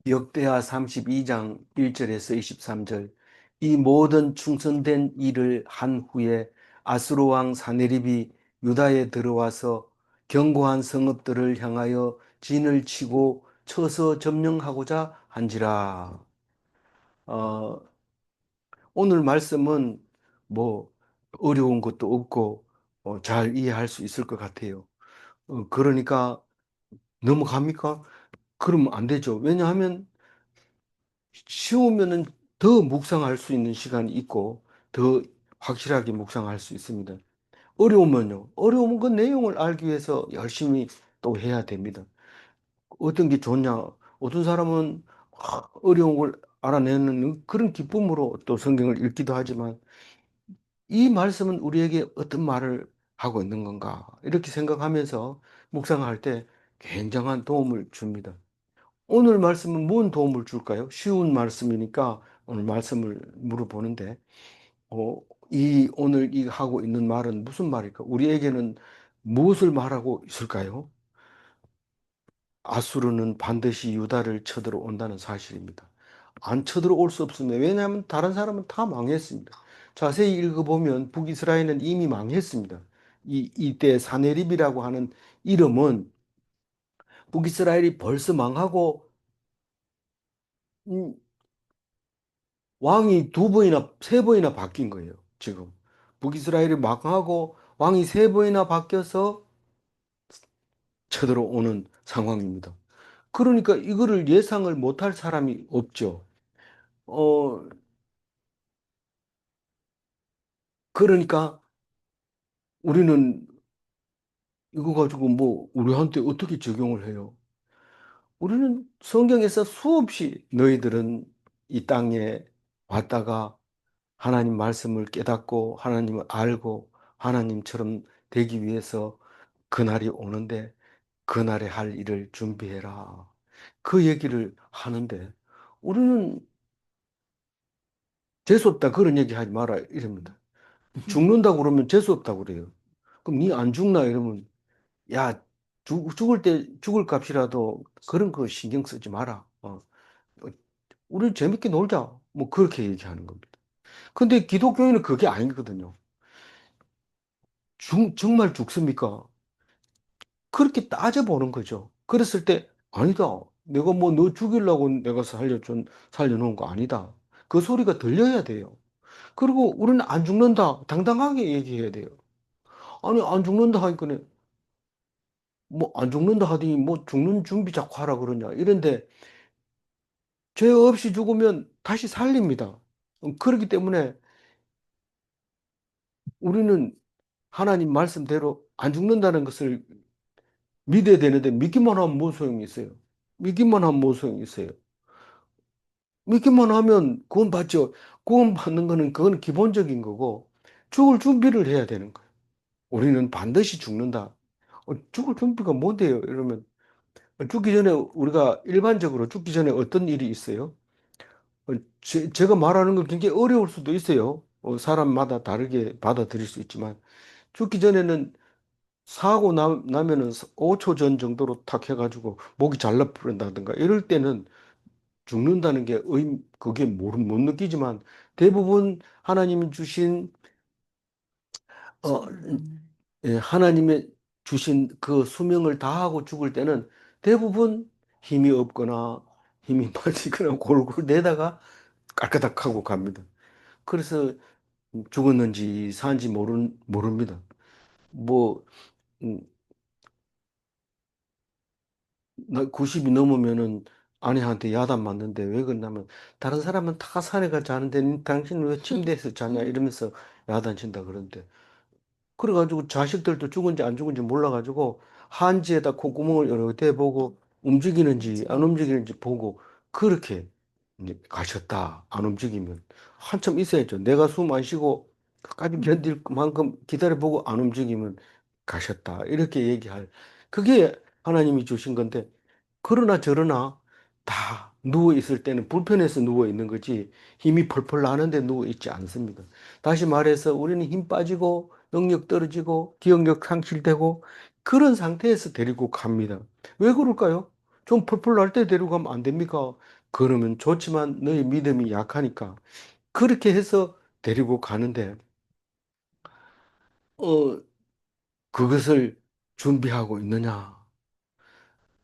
역대하 32장 1절에서 23절. 이 모든 충성된 일을 한 후에 아수르 왕 사네립이 유다에 들어와서 견고한 성읍들을 향하여 진을 치고 쳐서 점령하고자 한지라. 어, 오늘 말씀은 뭐 어려운 것도 없고 잘 이해할 수 있을 것 같아요. 그러니까 넘어갑니까? 그러면 안 되죠. 왜냐하면 쉬우면은 더 묵상할 수 있는 시간이 있고 더 확실하게 묵상할 수 있습니다. 어려우면요. 어려우면 그 내용을 알기 위해서 열심히 또 해야 됩니다. 어떤 게 좋냐? 어떤 사람은 어려운 걸 알아내는 그런 기쁨으로 또 성경을 읽기도 하지만 이 말씀은 우리에게 어떤 말을 하고 있는 건가? 이렇게 생각하면서 묵상할 때 굉장한 도움을 줍니다. 오늘 말씀은 뭔 도움을 줄까요? 쉬운 말씀이니까 오늘 말씀을 물어보는데, 어, 오늘 이 하고 있는 말은 무슨 말일까? 우리에게는 무엇을 말하고 있을까요? 아수르는 반드시 유다를 쳐들어온다는 사실입니다. 안 쳐들어올 수 없습니다. 왜냐하면 다른 사람은 다 망했습니다. 자세히 읽어보면 북이스라엘은 이미 망했습니다. 이때 사네립이라고 하는 이름은 북이스라엘이 벌써 망하고 음, 왕이 두 번이나 세 번이나 바뀐 거예요. 지금 북이스라엘이 망하고 왕이 세 번이나 바뀌어서 쳐들어오는 상황입니다. 그러니까 이거를 예상을 못할 사람이 없죠. 어, 그러니까 우리는 이거 가지고 뭐 우리한테 어떻게 적용을 해요? 우리는 성경에서 수없이 너희들은 이 땅에 왔다가 하나님 말씀을 깨닫고 하나님을 알고 하나님처럼 되기 위해서 그날이 오는데 그날에 할 일을 준비해라. 그 얘기를 하는데 우리는 재수없다 그런 얘기 하지 마라 이럽니다. 죽는다고 그러면 재수없다고 그래요. 그럼 니 안 죽나 이러면 야 죽을 때 죽을 값이라도 그런 거 신경 쓰지 마라. 우리 재밌게 놀자. 뭐 그렇게 얘기하는 겁니다. 근데 기독교인은 그게 아니거든요. 정말 죽습니까? 그렇게 따져보는 거죠. 그랬을 때, 아니다. 내가 뭐 너 죽이려고 내가 살려놓은 거 아니다. 그 소리가 들려야 돼요. 그리고 우리는 안 죽는다. 당당하게 얘기해야 돼요. 아니, 안 죽는다 하니까, 뭐, 안 죽는다 하더니, 뭐, 죽는 준비 자꾸 하라 그러냐. 이런데, 죄 없이 죽으면 다시 살립니다. 그렇기 때문에 우리는 하나님 말씀대로 안 죽는다는 것을 믿어야 되는데, 믿기만 하면 뭐 소용이 있어요? 믿기만 하면 뭐 소용이 있어요? 믿기만 하면 구원 받죠. 구원 받는 거는 그건 기본적인 거고 죽을 준비를 해야 되는 거예요. 우리는 반드시 죽는다. 죽을 준비가 뭔데요? 이러면 죽기 전에 우리가 일반적으로 죽기 전에 어떤 일이 있어요? 제가 말하는 건 굉장히 어려울 수도 있어요. 사람마다 다르게 받아들일 수 있지만 죽기 전에는 나면은 5초 전 정도로 탁 해가지고 목이 잘라 부른다든가 이럴 때는 죽는다는 게 그게 못 느끼지만 대부분 하나님이 주신 어, 하나님의 주신 그 수명을 다하고 죽을 때는 대부분 힘이 없거나 힘이 빠지거나 골골 내다가 깔까닥 하고 갑니다. 그래서 죽었는지 산지 모릅니다. 뭐, 음, 90이 넘으면은 아내한테 야단 맞는데 왜 그러냐면 다른 사람은 다 산에 가 자는데 당신은 왜 침대에서 자냐 이러면서 야단 친다 그러는데 그래가지고 자식들도 죽은지 안 죽은지 몰라가지고 한지에다 콧구멍을 여러 대 보고 움직이는지 안 움직이는지 보고 그렇게 이제 가셨다. 안 움직이면 한참 있어야죠. 내가 숨 안 쉬고 끝까지 견딜 만큼 기다려보고 안 움직이면 가셨다. 이렇게 얘기할 그게 하나님이 주신 건데 그러나 저러나 다 누워 있을 때는 불편해서 누워 있는 거지 힘이 펄펄 나는데 누워 있지 않습니다. 다시 말해서 우리는 힘 빠지고 능력 떨어지고 기억력 상실되고 그런 상태에서 데리고 갑니다. 왜 그럴까요? 좀 펄펄 날 때 데리고 가면 안 됩니까? 그러면 좋지만 너의 믿음이 약하니까 그렇게 해서 데리고 가는데 어 그것을 준비하고 있느냐?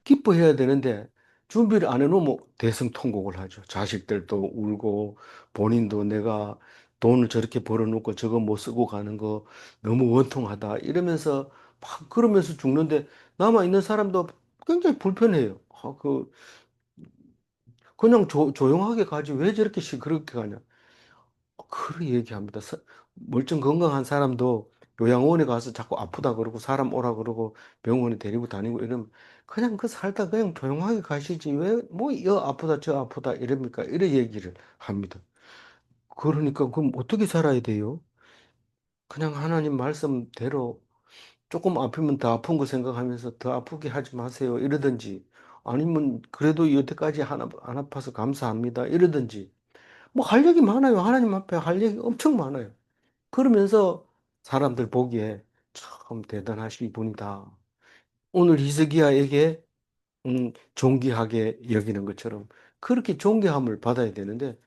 기뻐해야 되는데 준비를 안 해놓으면 대성통곡을 하죠. 자식들도 울고 본인도 내가 돈을 저렇게 벌어놓고 저거 못 쓰고 가는 거 너무 원통하다 이러면서 막 그러면서 죽는데 남아 있는 사람도 굉장히 불편해요. 그냥 조용하게 가지 왜 저렇게 시끄럽게 가냐. 그렇게 얘기합니다. 멀쩡 건강한 사람도 요양원에 가서 자꾸 아프다 그러고 사람 오라 그러고 병원에 데리고 다니고 이러면 그냥 그 살다 그냥 조용하게 가시지 왜 뭐 여 아프다 저 아프다 이럽니까? 이런 얘기를 합니다. 그러니까 그럼 어떻게 살아야 돼요? 그냥 하나님 말씀대로 조금 아프면 더 아픈 거 생각하면서 더 아프게 하지 마세요 이러든지 아니면 그래도 여태까지 안 아파서 감사합니다 이러든지 뭐 할 얘기 많아요. 하나님 앞에 할 얘기 엄청 많아요. 그러면서 사람들 보기에 참 대단하신 분이다. 오늘 히스기야에게 존귀하게 여기는 것처럼 그렇게 존귀함을 받아야 되는데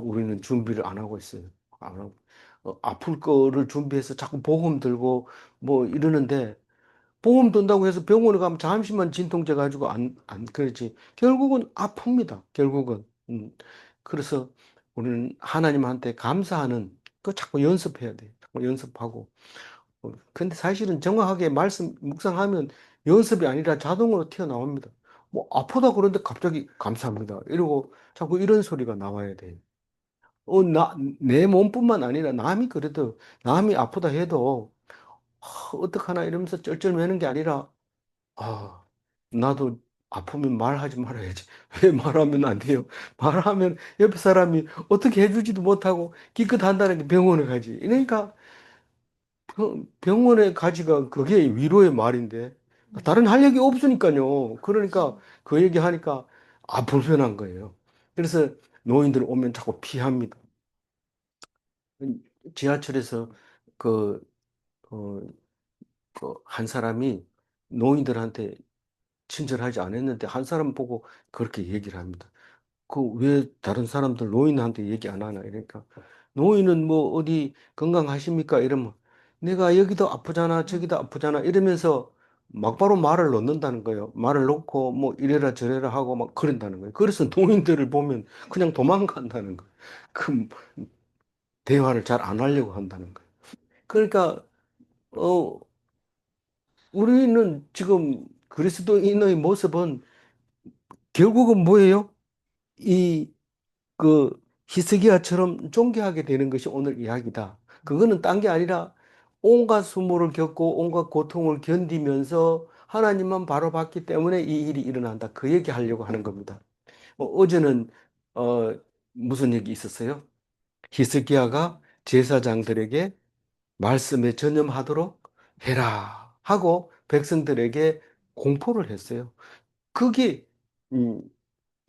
우리는 준비를 안 하고 있어요. 안 하고. 아플 거를 준비해서 자꾸 보험 들고 뭐 이러는데 보험 든다고 해서 병원에 가면 잠시만 진통제 가지고 안 그러지. 결국은 아픕니다. 결국은. 그래서 우리는 하나님한테 감사하는 거 자꾸 연습해야 돼. 자꾸 연습하고. 근데 사실은 정확하게 말씀 묵상하면 연습이 아니라 자동으로 튀어나옵니다. 뭐 아프다 그러는데 갑자기 감사합니다. 이러고 자꾸 이런 소리가 나와야 돼요. 내 몸뿐만 아니라 남이 그래도 남이 아프다 해도 어떡하나 이러면서 쩔쩔매는 게 아니라 아, 나도 아프면 말하지 말아야지. 왜 말하면 안 돼요? 말하면 옆에 사람이 어떻게 해주지도 못하고 기껏 한다는 게 병원에 가지. 그러니까 병원에 가지가 그게 위로의 말인데 다른 할 얘기 없으니까요. 그러니까 그 얘기 하니까 불편한 거예요. 그래서 노인들 오면 자꾸 피합니다. 지하철에서 그, 어, 한 사람이 노인들한테 친절하지 않았는데 한 사람 보고 그렇게 얘기를 합니다. 그 왜 다른 사람들 노인한테 얘기 안 하나 이러니까 노인은 뭐 어디 건강하십니까 이러면 내가 여기도 아프잖아 저기도 아프잖아 이러면서 막바로 말을 놓는다는 거예요. 말을 놓고 뭐 이래라 저래라 하고 막 그런다는 거예요. 그래서 노인들을 보면 그냥 도망간다는 거예요. 그 대화를 잘 안 하려고 한다는 거예요. 그러니까 어 우리는 지금 그리스도인의 모습은 결국은 뭐예요? 이 그 히스기야처럼 존경하게 되는 것이 오늘 이야기다. 그거는 딴 게 아니라 온갖 수모를 겪고 온갖 고통을 견디면서 하나님만 바라봤기 때문에 이 일이 일어난다. 그 얘기 하려고 하는 겁니다. 어제는 어, 무슨 얘기 있었어요? 히스기야가 제사장들에게 말씀에 전념하도록 해라 하고 백성들에게 공포를 했어요. 그게 음,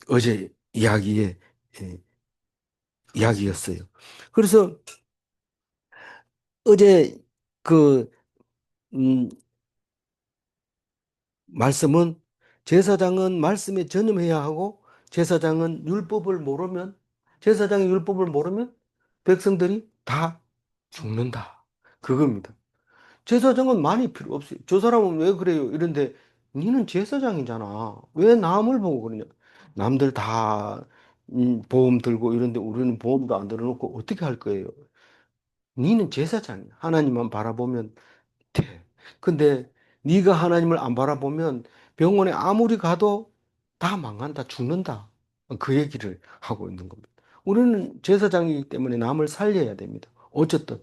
어제 이야기의 예, 이야기였어요. 그래서 어제 그, 음, 말씀은 제사장은 말씀에 전념해야 하고 제사장은 율법을 모르면 제사장이 율법을 모르면 백성들이 다 죽는다. 그겁니다. 제사장은 많이 필요 없어요. 저 사람은 왜 그래요? 이런데 니는 제사장이잖아. 왜 남을 보고 그러냐? 남들 다 보험 들고 이런데 우리는 보험도 안 들어놓고 어떻게 할 거예요? 니는 제사장이야. 하나님만 바라보면 돼. 근데 네가 하나님을 안 바라보면 병원에 아무리 가도 다 망한다, 죽는다. 그 얘기를 하고 있는 겁니다. 우리는 제사장이기 때문에 남을 살려야 됩니다. 어쨌든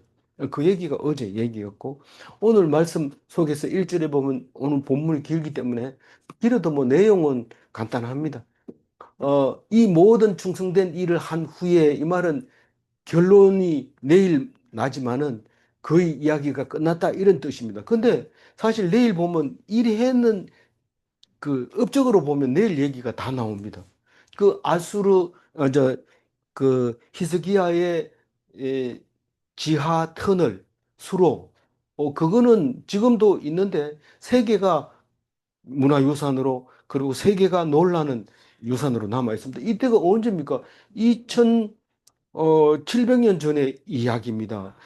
그 얘기가 어제 얘기였고 오늘 말씀 속에서 1절에 보면 오늘 본문이 길기 때문에 길어도 뭐 내용은 간단합니다. 이 모든 충성된 일을 한 후에 이 말은 결론이 내일 나지만은 거의 이야기가 끝났다 이런 뜻입니다. 근데 사실 내일 보면 일이 했는 그 업적으로 보면 내일 얘기가 다 나옵니다. 그 아수르 그 히스기야의 지하 터널 수로 그거는 지금도 있는데 세계가 문화유산으로 그리고 세계가 놀라는 유산으로 남아 있습니다. 이때가 언제입니까? 2,700년 전의 이야기입니다.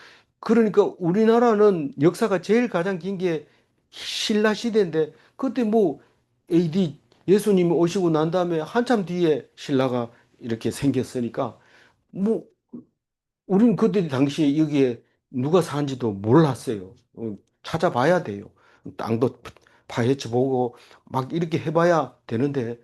그러니까 우리나라는 역사가 제일 가장 긴 게 신라 시대인데 그때 뭐 AD 예수님이 오시고 난 다음에 한참 뒤에 신라가 이렇게 생겼으니까 뭐 우리는 그때 당시에 여기에 누가 사는지도 몰랐어요. 찾아봐야 돼요. 땅도 파헤쳐 보고 막 이렇게 해봐야 되는데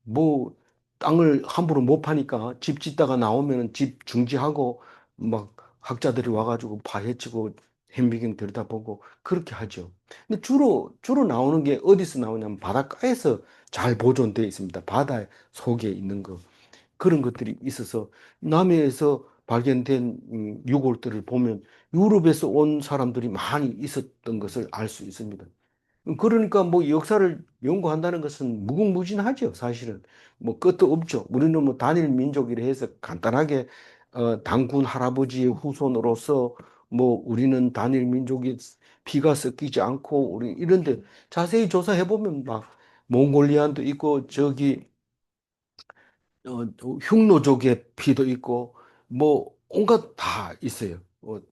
뭐 땅을 함부로 못 파니까 집 짓다가 나오면 집 중지하고 막 학자들이 와가지고 파헤치고 현미경 들여다보고 그렇게 하죠. 근데 주로 나오는 게 어디서 나오냐면 바닷가에서 잘 보존되어 있습니다. 바다 속에 있는 거. 그런 것들이 있어서 남해에서 발견된 유골들을 보면 유럽에서 온 사람들이 많이 있었던 것을 알 수 있습니다. 그러니까 뭐 역사를 연구한다는 것은 무궁무진하죠, 사실은. 뭐 끝도 없죠. 우리는 뭐 단일 민족이라 해서 간단하게 단군 할아버지의 후손으로서 뭐 우리는 단일 민족이 피가 섞이지 않고 우리 이런데 자세히 조사해 보면 막 몽골리안도 있고 저기 흉노족의 피도 있고 뭐 온갖 다 있어요.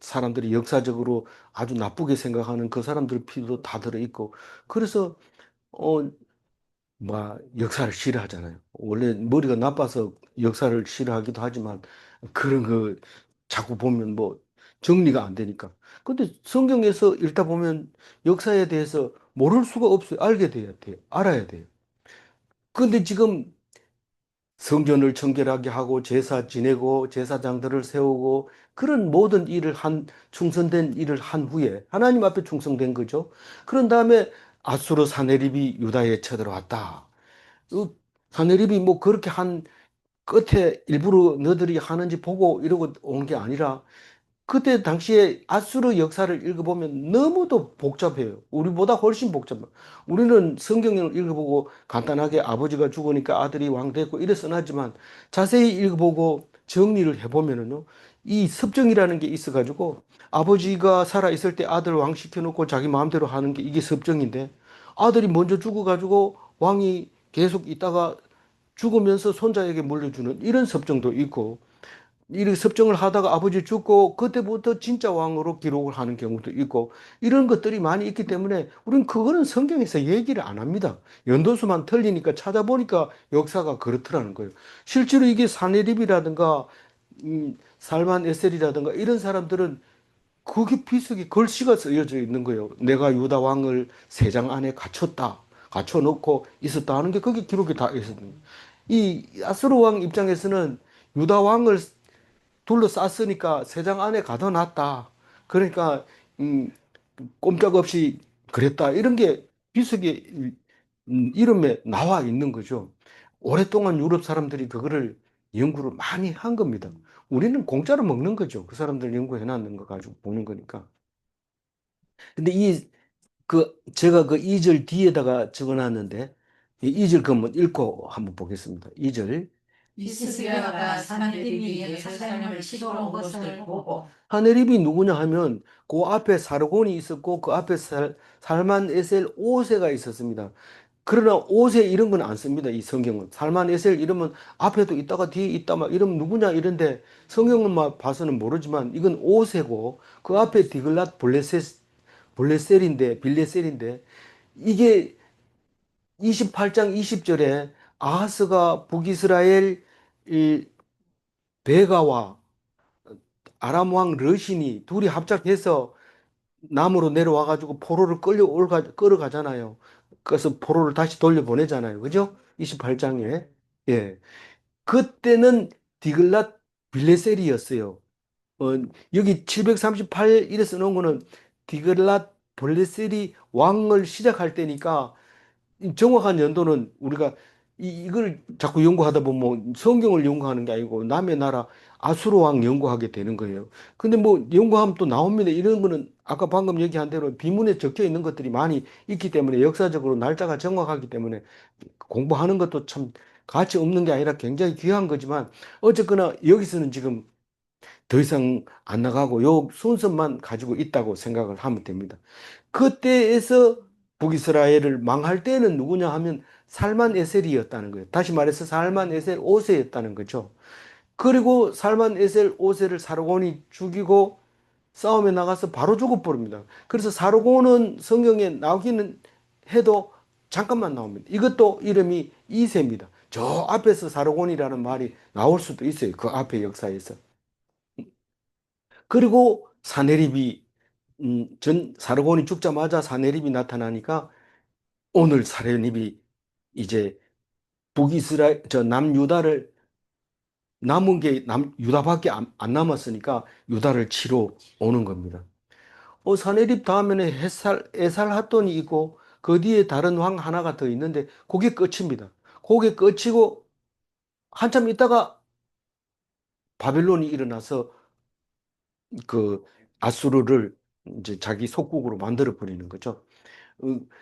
사람들이 역사적으로 아주 나쁘게 생각하는 그 사람들 피도 다 들어 있고 그래서 어, 뭐 역사를 싫어하잖아요. 원래 머리가 나빠서 역사를 싫어하기도 하지만 그런 거 자꾸 보면 뭐 정리가 안 되니까. 근데 성경에서 읽다 보면 역사에 대해서 모를 수가 없어요. 알게 돼야 돼요. 알아야 돼요. 근데 지금 성전을 청결하게 하고 제사 지내고 제사장들을 세우고 그런 모든 일을 충성된 일을 한 후에 하나님 앞에 충성된 거죠. 그런 다음에 아수르 사내립이 유다에 쳐들어왔다. 어, 사내립이 뭐 그렇게 한 끝에 일부러 너들이 하는지 보고 이러고 온 게 아니라 그때 당시에 아수르 역사를 읽어보면 너무도 복잡해요. 우리보다 훨씬 복잡해요. 우리는 성경을 읽어보고 간단하게 아버지가 죽으니까 아들이 왕 됐고 이래 써놨지만 자세히 읽어보고 정리를 해보면은요. 이 섭정이라는 게 있어가지고 아버지가 살아있을 때 아들 왕 시켜놓고 자기 마음대로 하는 게 이게 섭정인데 아들이 먼저 죽어가지고 왕이 계속 있다가 죽으면서 손자에게 물려주는 이런 섭정도 있고 이렇게 섭정을 하다가 아버지 죽고 그때부터 진짜 왕으로 기록을 하는 경우도 있고 이런 것들이 많이 있기 때문에 우리는 그거는 성경에서 얘기를 안 합니다. 연도수만 틀리니까 찾아보니까 역사가 그렇더라는 거예요. 실제로 이게 사내립이라든가 살만 에셀이라든가 이런 사람들은 그게 비석이 글씨가 쓰여져 있는 거예요. 내가 유다 왕을 세 장 안에 갇혔다. 갖춰놓고 있었다 하는 게 그게 기록이 다 있었는 거예요. 이 아수르 왕 입장에서는 유다 왕을 둘러쌌으니까 세장 안에 가둬놨다. 그러니까 음, 꼼짝없이 그랬다. 이런 게 비석의 이름에 나와 있는 거죠. 오랫동안 유럽 사람들이 그거를 연구를 많이 한 겁니다. 우리는 공짜로 먹는 거죠. 그 사람들 연구해 놨는 거 가지고 보는 거니까. 근데 제가 그 2절 뒤에다가 적어 놨는데, 이 2절 그러면 읽고 한번 보겠습니다. 2절. 히스기야가 사내립이 예루살렘을 치러 온 것을 보고 하네립이 누구냐 하면 그 앞에 사르곤이 있었고 그 앞에 살만 에셀 5세가 있었습니다. 그러나 5세 이런 건 안 씁니다. 이 성경은. 살만 에셀 이러면 앞에도 있다가 뒤에 있다 막 이러면 누구냐 이런데 성경만 봐서는 모르지만 이건 5세고 그 앞에 디글랏 빌레셀인데 이게 28장 20절에 아하스가 북이스라엘 이 베가와 아람 왕 러신이 둘이 합작해서 남으로 내려와가지고 포로를 끌어가잖아요. 그래서 포로를 다시 돌려보내잖아요. 그죠? 28장에. 예. 그때는 디글랏 빌레셀이었어요. 어, 여기 738 이래 써놓은 거는 디글랏 빌레셀이 왕을 시작할 때니까 이 정확한 연도는 우리가 이걸 자꾸 연구하다 보면 뭐 성경을 연구하는 게 아니고 남의 나라 아수르 왕 연구하게 되는 거예요. 근데 뭐 연구하면 또 나옵니다. 이런 거는 아까 방금 얘기한 대로 비문에 적혀 있는 것들이 많이 있기 때문에 역사적으로 날짜가 정확하기 때문에 공부하는 것도 참 가치 없는 게 아니라 굉장히 귀한 거지만 어쨌거나 여기서는 지금 더 이상 안 나가고 요 순서만 가지고 있다고 생각을 하면 됩니다. 그때에서 북이스라엘을 망할 때는 누구냐 하면 살만 에셀이었다는 거예요. 다시 말해서 살만 에셀 5세였다는 거죠. 그리고 살만 에셀 5세를 사르곤이 죽이고 싸움에 나가서 바로 죽어버립니다. 그래서 사르곤은 성경에 나오기는 해도 잠깐만 나옵니다. 이것도 이름이 2세입니다. 저 앞에서 사르곤이라는 말이 나올 수도 있어요. 그 앞에 역사에서. 그리고 사네립이 전 사르곤이 죽자마자 사네립이 나타나니까 오늘 사네립이 이제 북이스라엘 저 남유다를 남은 게 유다밖에 안 남았으니까 유다를 치러 오는 겁니다. 사내립 다음에는 에살핫돈이 있고 그 뒤에 다른 왕 하나가 더 있는데 그게 끝입니다. 그게 끝이고 한참 있다가 바벨론이 일어나서 그 아수르를 이제 자기 속국으로 만들어 버리는 거죠.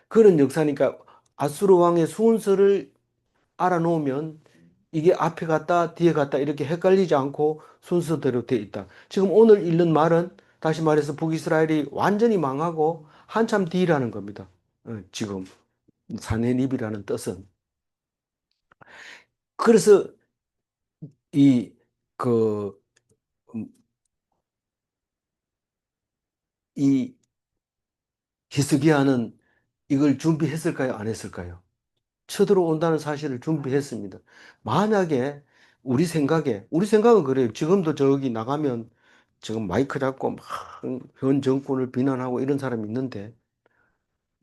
그런 역사니까 아수르 왕의 순서를 알아놓으면 이게 앞에 갔다 뒤에 갔다 이렇게 헷갈리지 않고 순서대로 돼 있다. 지금 오늘 읽는 말은 다시 말해서 북이스라엘이 완전히 망하고 한참 뒤라는 겁니다. 지금 사내립이라는 뜻은. 그래서 이, 그, 음, 이 히스기야는 이걸 준비했을까요? 안 했을까요? 쳐들어온다는 사실을 준비했습니다. 만약에 우리 생각은 그래요. 지금도 저기 나가면 지금 마이크 잡고 막 현 정권을 비난하고 이런 사람이 있는데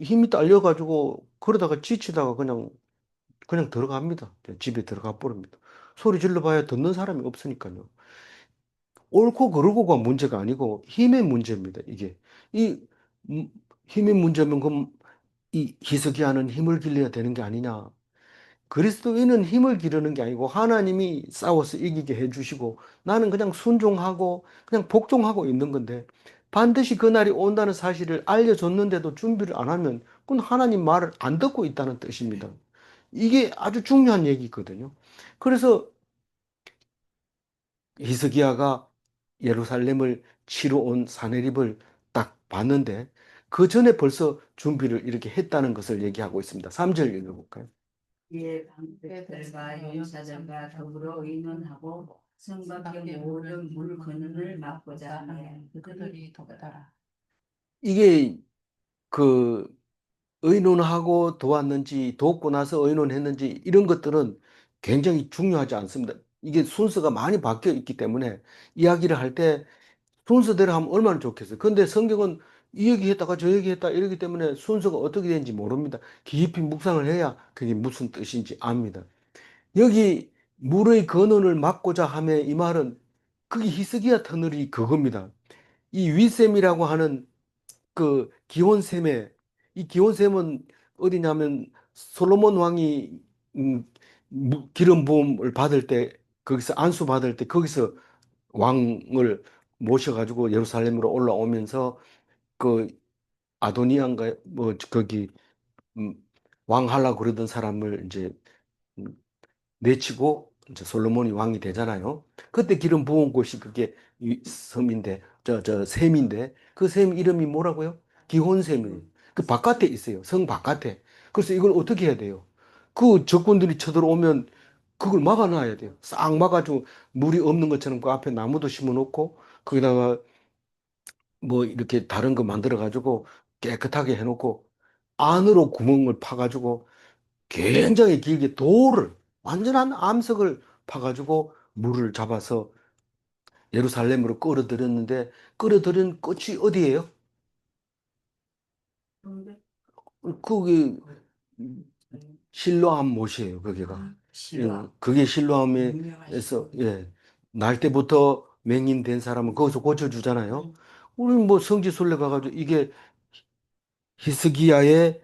힘이 딸려가지고 그러다가 지치다가 그냥 들어갑니다. 집에 들어가 버립니다. 소리 질러봐야 듣는 사람이 없으니까요. 옳고 그르고가 문제가 아니고 힘의 문제입니다. 이게 이 음, 힘의 문제면 그럼 이 히스기야는 힘을 길러야 되는 게 아니냐? 그리스도인은 힘을 기르는 게 아니고 하나님이 싸워서 이기게 해주시고 나는 그냥 순종하고 그냥 복종하고 있는 건데 반드시 그날이 온다는 사실을 알려줬는데도 준비를 안 하면 그건 하나님 말을 안 듣고 있다는 뜻입니다. 이게 아주 중요한 얘기거든요. 그래서 히스기야가 예루살렘을 치러 온 사내립을 딱 봤는데 그 전에 벌써 준비를 이렇게 했다는 것을 얘기하고 있습니다. 3절 읽어볼까요? 이에 방백들과 용사들과 더불어 의논하고 성 밖의 모든 물 근원을 막고자 하며 그들이 돕더라. 이게 그 의논하고 도왔는지 돕고 나서 의논했는지 이런 것들은 굉장히 중요하지 않습니다. 이게 순서가 많이 바뀌어 있기 때문에 이야기를 할 때 순서대로 하면 얼마나 좋겠어요. 그런데 성경은 이 얘기했다가 저 얘기했다 이러기 때문에 순서가 어떻게 되는지 모릅니다. 깊이 묵상을 해야 그게 무슨 뜻인지 압니다. 여기 물의 근원을 막고자 하며 이 말은 그게 히스기야 터널이 그겁니다. 이 윗셈이라고 하는 그 기온셈에 이 기온셈은 어디냐면 솔로몬 왕이 기름 부음을 받을 때 거기서 안수 받을 때 거기서 왕을 모셔가지고 예루살렘으로 올라오면서 그 아도니아인가 뭐 거기 음, 왕 하려고 그러던 사람을 이제 음, 내치고 이제 솔로몬이 왕이 되잖아요. 그때 기름 부은 곳이 그게 이 섬인데 저 샘인데 그 샘 이름이 뭐라고요? 기혼샘이에요. 그 바깥에 있어요. 성 바깥에. 그래서 이걸 어떻게 해야 돼요? 그 적군들이 쳐들어오면 그걸 막아놔야 돼요. 싹 막아주고 물이 없는 것처럼 그 앞에 나무도 심어 놓고 거기다가 뭐 이렇게 다른 거 만들어 가지고 깨끗하게 해놓고 안으로 구멍을 파가지고 굉장히 길게 돌을 완전한 암석을 파가지고 물을 잡아서 예루살렘으로 끌어들였는데 끌어들인 끝이 어디예요? 그게 실로암 못이에요. 거기가. 실로암. 그게 유명한 실로암에서 예. 날 때부터 맹인된 사람은 거기서 고쳐주잖아요. 우리 뭐 성지순례 가가지고 이게 히스기야의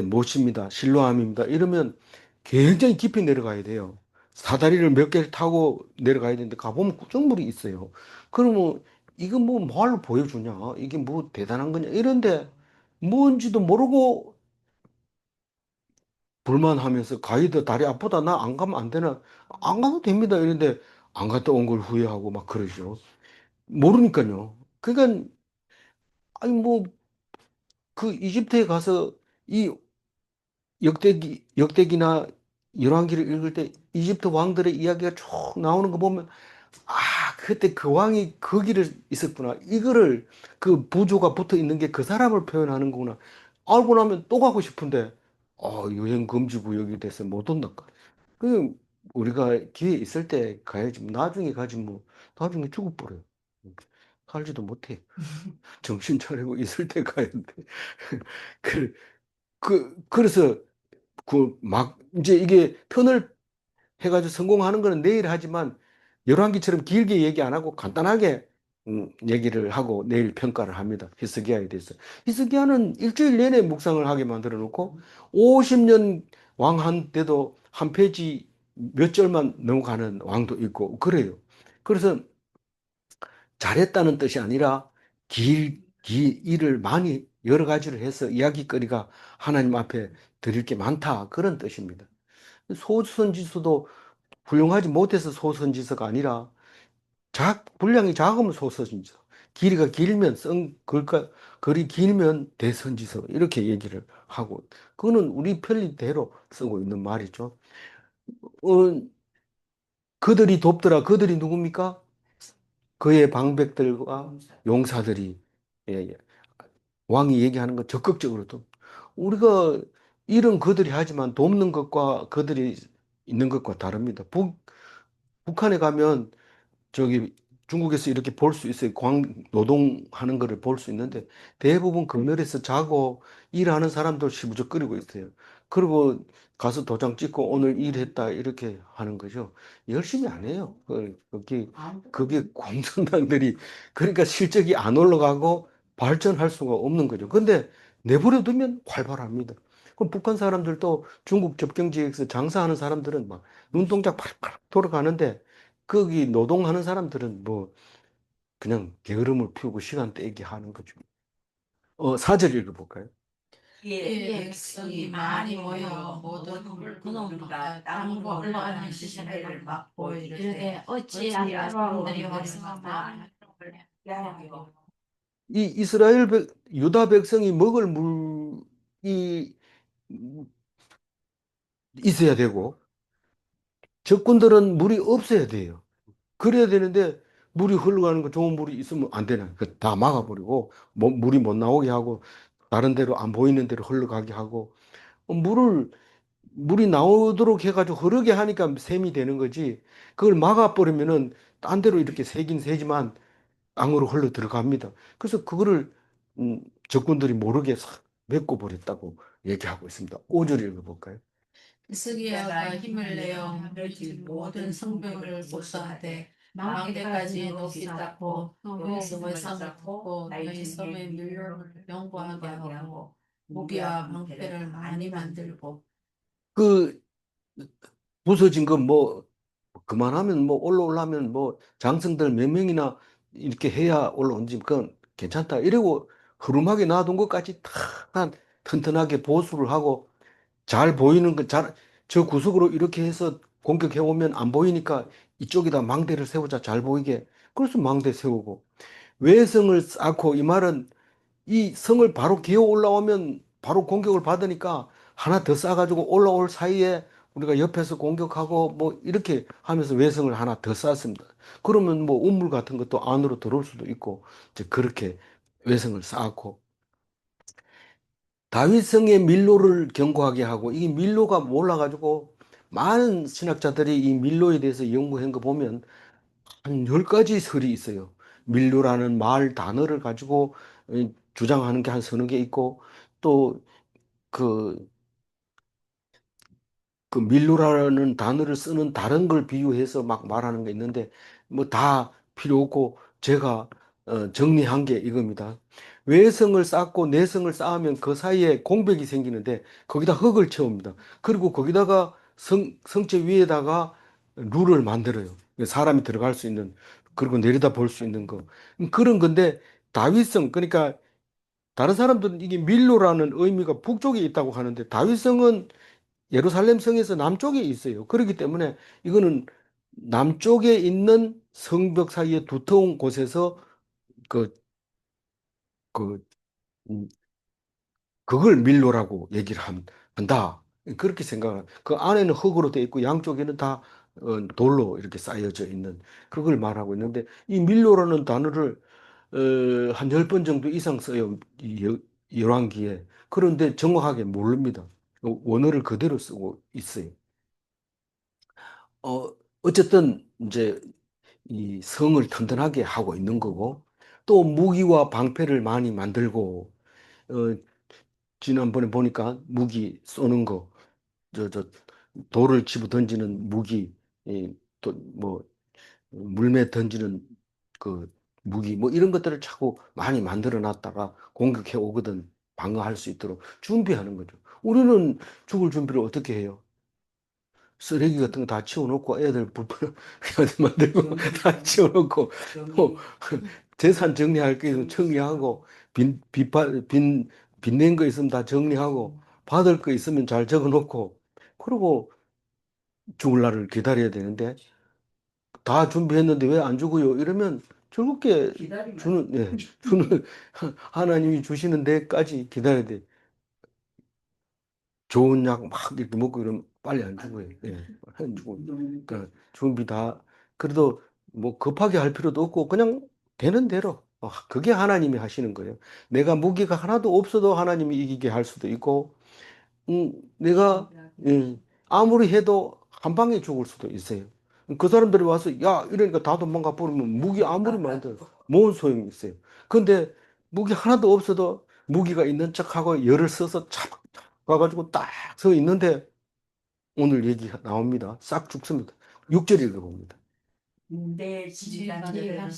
못입니다. 실로암입니다. 이러면 굉장히 깊이 내려가야 돼요. 사다리를 몇 개를 타고 내려가야 되는데 가보면 구정물이 있어요. 그러면 이건 뭐 뭐하러 보여주냐? 이게 뭐 대단한 거냐? 이런데 뭔지도 모르고 불만하면서 가이드 다리 아프다. 나 안 가면 안 되나? 안 가도 됩니다. 이런데 안 갔다 온 걸 후회하고 막 그러죠. 모르니까요. 그러니까 아니 뭐 그 이집트에 가서 이 역대기나 열왕기를 읽을 때 이집트 왕들의 이야기가 쭉 나오는 거 보면 아, 그때 그 왕이 거기를 있었구나. 이거를 그 부조가 붙어 있는 게 그 사람을 표현하는 거구나. 알고 나면 또 가고 싶은데 여행 금지 구역이 돼서 못 온다. 그 우리가 기회 있을 때 가야지. 뭐 나중에 가지 뭐. 나중에 죽어버려요. 살지도 못해. 정신 차리고 있을 때 가야 돼. 그, 그래서 이제 이게 편을 해가지고 성공하는 거는 내일 하지만 열왕기처럼 길게 얘기 안 하고 간단하게 얘기를 하고 내일 평가를 합니다. 히스기야에 대해서. 히스기야는 일주일 내내 묵상을 하게 만들어 놓고 50년 왕한 때도 한 페이지 몇 절만 넘어가는 왕도 있고 그래요. 그래서 잘했다는 뜻이 아니라 일을 많이 여러 가지를 해서 이야기거리가 하나님 앞에 드릴 게 많다. 그런 뜻입니다. 소선지서도 훌륭하지 못해서 소선지서가 아니라 분량이 작으면 소선지서, 길이가 길면 글이 길면 대선지서 이렇게 얘기를 하고 그거는 우리 편리대로 쓰고 있는 말이죠. 어, 그들이 돕더라. 그들이 누굽니까? 그의 방백들과 용사들이 예, 예. 왕이 얘기하는 거 적극적으로 우리가 일은 그들이 하지만 돕는 것과 그들이 있는 것과 다릅니다. 북한에 가면 저기 중국에서 이렇게 볼 수 있어요. 노동하는 거를 볼 수 있는데 대부분 그늘에서 자고 일하는 사람들 시부적거리고 있어요. 그리고 가서 도장 찍고 오늘 일했다 이렇게 하는 거죠. 열심히 안 해요. 그게 공산당들이 그러니까 실적이 안 올라가고 발전할 수가 없는 거죠. 근데 내버려 두면 활발합니다. 그럼 북한 사람들도 중국 접경 지역에서 장사하는 사람들은 막 눈동자 팔팔 돌아가는데 거기 노동하는 사람들은 뭐 그냥 게으름을 피우고 시간 때기 하는 거죠. 사절 읽어볼까요? 이에 백성이 많이 모여 모든 그놈과 땅으로 올라가는 시신들을 막고 이르되 어찌 아람들이 왕성하나 이 유다 백성이 먹을 물이 있어야 되고 적군들은 물이 없어야 돼요. 그래야 되는데 물이 흘러가는 거 좋은 물이 있으면 안 되나. 다 막아버리고 물이 못 나오게 하고 다른 데로 안 보이는 데로 흘러가게 하고 어, 물을 물이 나오도록 해가지고 흐르게 하니까 샘이 되는 거지. 그걸 막아버리면은 딴 데로 이렇게 새긴 새지만 땅으로 흘러 들어갑니다. 그래서 그거를 적군들이 모르게 싹 메꿔 버렸다고 얘기하고 있습니다. 5절 읽어볼까요? 스기야가 힘을 내어 멸질 모든 성벽을 복수하되 망대까지 높이 쌓고 너희 성을 쌓고 너희 섬의 밀로를 견고하게 하고 무기와 방패를 많이 만들고 그 부서진 거 뭐 그만하면 뭐 올라오려면 뭐 장성들 몇 명이나 이렇게 해야 올라온지 그건 괜찮다. 이러고 흐름하게 놔둔 것까지 다 튼튼하게 보수를 하고 잘 보이는 저 구석으로 이렇게 해서 공격해 오면 안 보이니까 이쪽에다 망대를 세우자 잘 보이게. 그래서 망대 세우고 외성을 쌓고 이 말은 이 성을 바로 기어 올라오면 바로 공격을 받으니까 하나 더 쌓아가지고 올라올 사이에 우리가 옆에서 공격하고 뭐 이렇게 하면서 외성을 하나 더 쌓습니다. 그러면 뭐 우물 같은 것도 안으로 들어올 수도 있고 이제 그렇게 외성을 쌓고 다윗성의 밀로를 견고하게 하고 이 밀로가 몰라가지고 많은 신학자들이 이 밀로에 대해서 연구한 거 보면 한 10가지 설이 있어요. 밀로라는 말 단어를 가지고 주장하는 게 한 서너 개 있고 또 그 밀로라는 단어를 쓰는 다른 걸 비유해서 막 말하는 게 있는데 뭐 다 필요 없고 제가 정리한 게 이겁니다. 외성을 쌓고 내성을 쌓으면 그 사이에 공백이 생기는데 거기다 흙을 채웁니다. 그리고 거기다가 성체 위에다가 룰을 만들어요. 사람이 들어갈 수 있는 그리고 내려다 볼 수 있는 거 그런 건데 다윗성 그러니까 다른 사람들은 이게 밀로라는 의미가 북쪽에 있다고 하는데 다윗성은 예루살렘 성에서 남쪽에 있어요. 그렇기 때문에 이거는 남쪽에 있는 성벽 사이에 두터운 곳에서 그, 그, 음, 그걸 밀로라고 얘기를 한다. 그렇게 생각을. 그 안에는 흙으로 되어 있고 양쪽에는 다 돌로 이렇게 쌓여져 있는 그걸 말하고 있는데 이 밀로라는 단어를 한 10번 정도 이상 써요. 이 열왕기에. 그런데 정확하게 모릅니다. 원어를 그대로 쓰고 있어요. 어, 어쨌든 이제 이 성을 튼튼하게 하고 있는 거고 또 무기와 방패를 많이 만들고 어, 지난번에 보니까 무기 쏘는 거, 저 돌을 집어 던지는 무기, 또뭐 물매 던지는 그 무기, 뭐 이런 것들을 자꾸 많이 만들어 놨다가 공격해 오거든 방어할 수 있도록 준비하는 거죠. 우리는 죽을 준비를 어떻게 해요? 쓰레기 같은 거 다 치워놓고 애들 불편 만들고 다 치워놓고 뭐 재산 정리할 게 있으면 정리하고 빚낸 거 있으면 다 정리하고 받을 거 있으면 잘 적어놓고 그리고 죽을 날을 기다려야 되는데 다 준비했는데 왜 안 주고요? 이러면 즐겁게 주는 하나님이 주시는 데까지 기다려야 돼. 좋은 약 막 이렇게 먹고 이러면 빨리 안 죽어요. 예, 안 죽어요. 그러니까 준비 다 그래도 뭐 급하게 할 필요도 없고 그냥 되는 대로 그게 하나님이 하시는 거예요. 내가 무기가 하나도 없어도 하나님이 이기게 할 수도 있고 내가 아무리 해도 한 방에 죽을 수도 있어요. 그 사람들이 와서 야 이러니까 다 도망가 버리면 무기 아무리 많아도 뭔 소용이 있어요. 근데 무기 하나도 없어도 무기가 있는 척하고 열을 써서 착 가가지고 딱 서 있는데 오늘 얘기가 나옵니다. 싹 죽습니다. 6절 읽어봅니다. 내 지휘관들로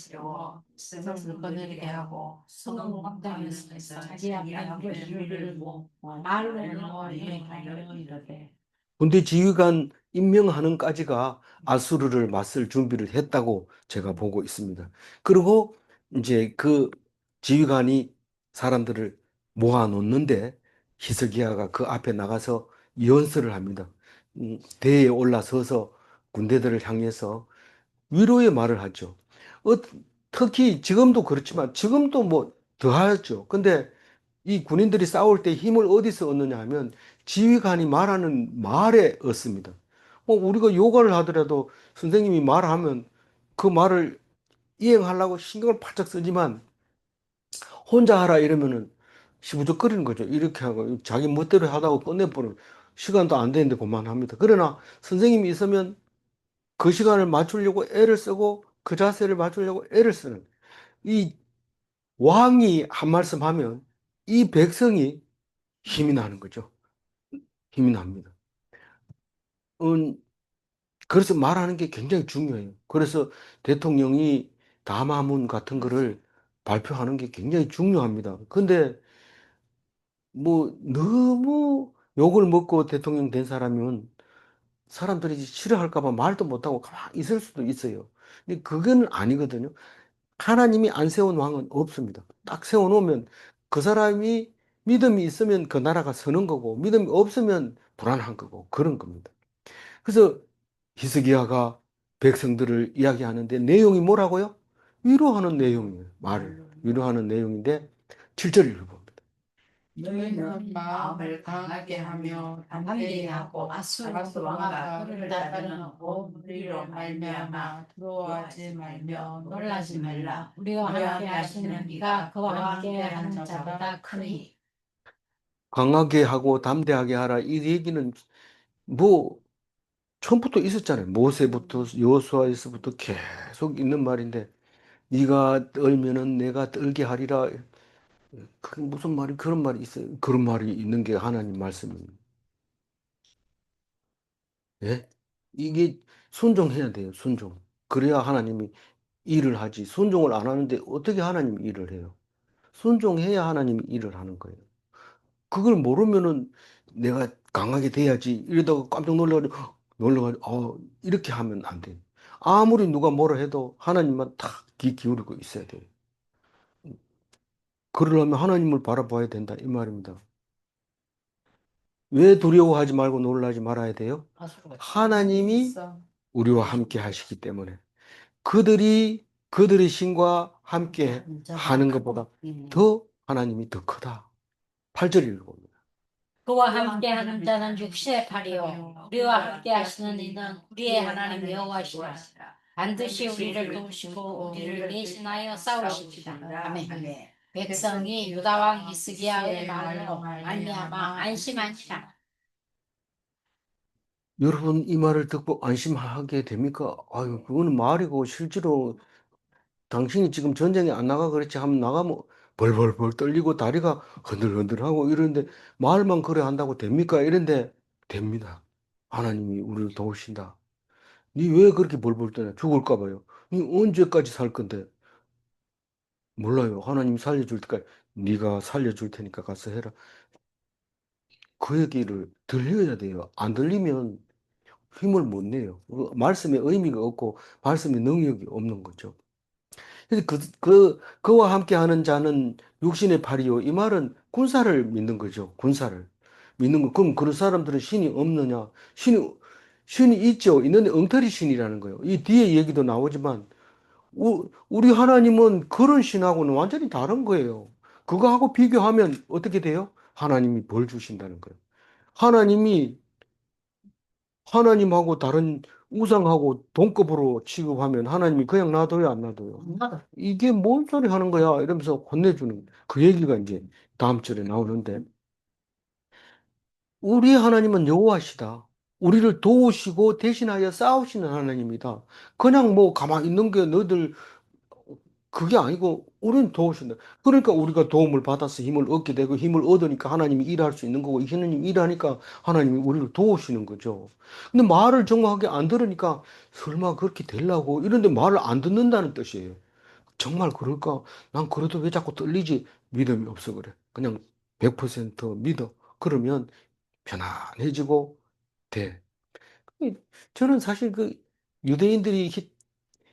스스로 거느리게 하고 성공 확장에서 자기 앞에 무리를 모으고 말로 여행하여 이르되 군대 지휘관 임명하는까지가 아수르를 맞설 준비를 했다고 제가 보고 있습니다. 그리고 이제 그 지휘관이 사람들을 모아놓는데 히스기야가 그 앞에 나가서 연설을 합니다. 대에 올라서서 군대들을 향해서 위로의 말을 하죠. 어, 특히 지금도 그렇지만 지금도 뭐 더하죠. 근데 이 군인들이 싸울 때 힘을 어디서 얻느냐 하면 지휘관이 말하는 말에 얻습니다. 뭐 우리가 요가를 하더라도 선생님이 말하면 그 말을 이행하려고 신경을 바짝 쓰지만 혼자 하라 이러면은 시부적거리는 거죠. 이렇게 하고 자기 멋대로 하다가 끝내버리면 시간도 안 되는데 그만합니다. 그러나 선생님이 있으면 그 시간을 맞추려고 애를 쓰고 그 자세를 맞추려고 애를 쓰는 이 왕이 한 말씀 하면 이 백성이 힘이 나는 거죠. 힘이 납니다. 음, 그래서 말하는 게 굉장히 중요해요. 그래서 대통령이 담화문 같은 거를 발표하는 게 굉장히 중요합니다. 근데 뭐 너무 욕을 먹고 대통령 된 사람이면 사람들이 싫어할까 봐 말도 못하고 가만히 있을 수도 있어요. 근데 그건 아니거든요. 하나님이 안 세운 왕은 없습니다. 딱 세워놓으면 그 사람이 믿음이 있으면 그 나라가 서는 거고 믿음이 없으면 불안한 거고 그런 겁니다. 그래서 히스기야가 백성들을 이야기하는데 내용이 뭐라고요? 위로하는 내용이에요. 말을 위로하는 내용인데 7절 읽어봅니다. 너희는 마음을 강하게 하며 담대히 하고 아수르 왕과 그를 따르는 온 무리로 말미암아 두려워하지 말며 놀라지 말라. 우리와 함께 하시는 이가 그와 함께 하는 자보다 크니. 강하게 하고 담대하게 하라. 이 얘기는 뭐 처음부터 있었잖아요. 모세부터 여호수아에서부터 계속 있는 말인데 네가 떨면은 내가 떨게 하리라. 그 무슨 말이 그런 말이 있어요. 그런 말이 있는 게 하나님 말씀입니다. 예? 이게 순종해야 돼요. 순종. 그래야 하나님이 일을 하지. 순종을 안 하는데 어떻게 하나님이 일을 해요? 순종해야 하나님이 일을 하는 거예요. 그걸 모르면은 내가 강하게 돼야지. 이러다가 깜짝 놀라가지고, 이렇게 하면 안 돼. 아무리 누가 뭐라 해도 하나님만 탁 귀 기울이고 있어야 돼요. 그러려면 하나님을 바라봐야 된다. 이 말입니다. 왜 두려워하지 말고 놀라지 말아야 돼요? 하나님이 우리와 함께 하시기 때문에. 그들의 신과 함께 하는 것보다 더 하나님이 더 크다. 8절 읽어봅니다. 그와 함께하는 자는 육신의 팔이요 우리와 함께 하시는 이는 우리의 하나님 여호와시라. 반드시 우리를 도우시고 우리를 대신하여 싸우십니다. 아멘. 백성이 유다 왕 히스기야의 말로 말미암아 안심하니라. 여러분 이 말을 듣고 안심하게 됩니까? 아유, 그거는 말이고 실제로 당신이 지금 전쟁에 안 나가 그렇지 하면 나가면 벌벌벌 떨리고 다리가 흔들흔들하고 이러는데 말만 그래 한다고 됩니까? 이런데 됩니다. 하나님이 우리를 도우신다. 니 왜 그렇게 벌벌 떠냐? 죽을까 봐요. 니 언제까지 살 건데? 몰라요. 하나님 살려줄 때까지 네가 살려줄 테니까 가서 해라. 그 얘기를 들려야 돼요. 안 들리면 힘을 못 내요. 말씀의 의미가 없고 말씀의 능력이 없는 거죠. 그래서 그와 함께 하는 자는 육신의 팔이요. 이 말은 군사를 믿는 거죠. 군사를 믿는 거. 그럼 그런 사람들은 신이 없느냐? 신이 있죠. 있는데 엉터리 신이라는 거예요. 이 뒤에 얘기도 나오지만 우리 하나님은 그런 신하고는 완전히 다른 거예요. 그거하고 비교하면 어떻게 돼요? 하나님이 벌 주신다는 거예요. 하나님이 하나님하고 다른 우상하고 동급으로 취급하면 하나님이 그냥 놔둬요, 안 놔둬요? 이게 뭔 소리 하는 거야? 이러면서 혼내주는 그 얘기가 이제 다음 절에 나오는데 우리 하나님은 여호와시다. 우리를 도우시고 대신하여 싸우시는 하나님이다. 그냥 뭐 가만히 있는 게 너들 그게 아니고 우리는 도우신다. 그러니까 우리가 도움을 받아서 힘을 얻게 되고 힘을 얻으니까 하나님이 일할 수 있는 거고 하나님이 일하니까 하나님이 우리를 도우시는 거죠. 근데 말을 정확하게 안 들으니까 설마 그렇게 되려고 이런데 말을 안 듣는다는 뜻이에요. 정말 그럴까? 난 그래도 왜 자꾸 떨리지? 믿음이 없어 그래. 그냥 100% 믿어. 그러면 편안해지고 돼. 저는 사실 그 유대인들이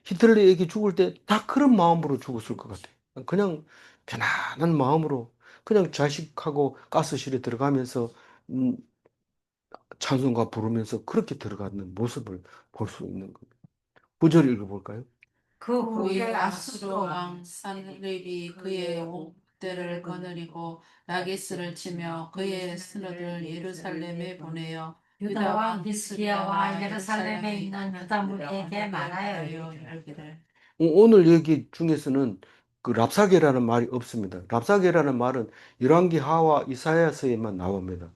히틀러에게 죽을 때 다 그런 마음으로 죽었을 것 같아요. 그냥 편안한 마음으로 그냥 자식하고 가스실에 들어가면서 음, 찬송가 부르면서 그렇게 들어가는 모습을 볼 수 있는 겁니다. 9절 읽어볼까요? 그 후에 아수르 왕 산헤립이 그의 옥대를 거느리고 라기스를 치며 그의 스너를 예루살렘에 보내어 유다 왕 히스기야와 예루살렘에 있는 유다 무리에게 말하여 이르기를 오늘 얘기 중에서는 그 랍사게라는 말이 없습니다. 랍사게라는 말은 열왕기 하와 이사야서에만 나옵니다.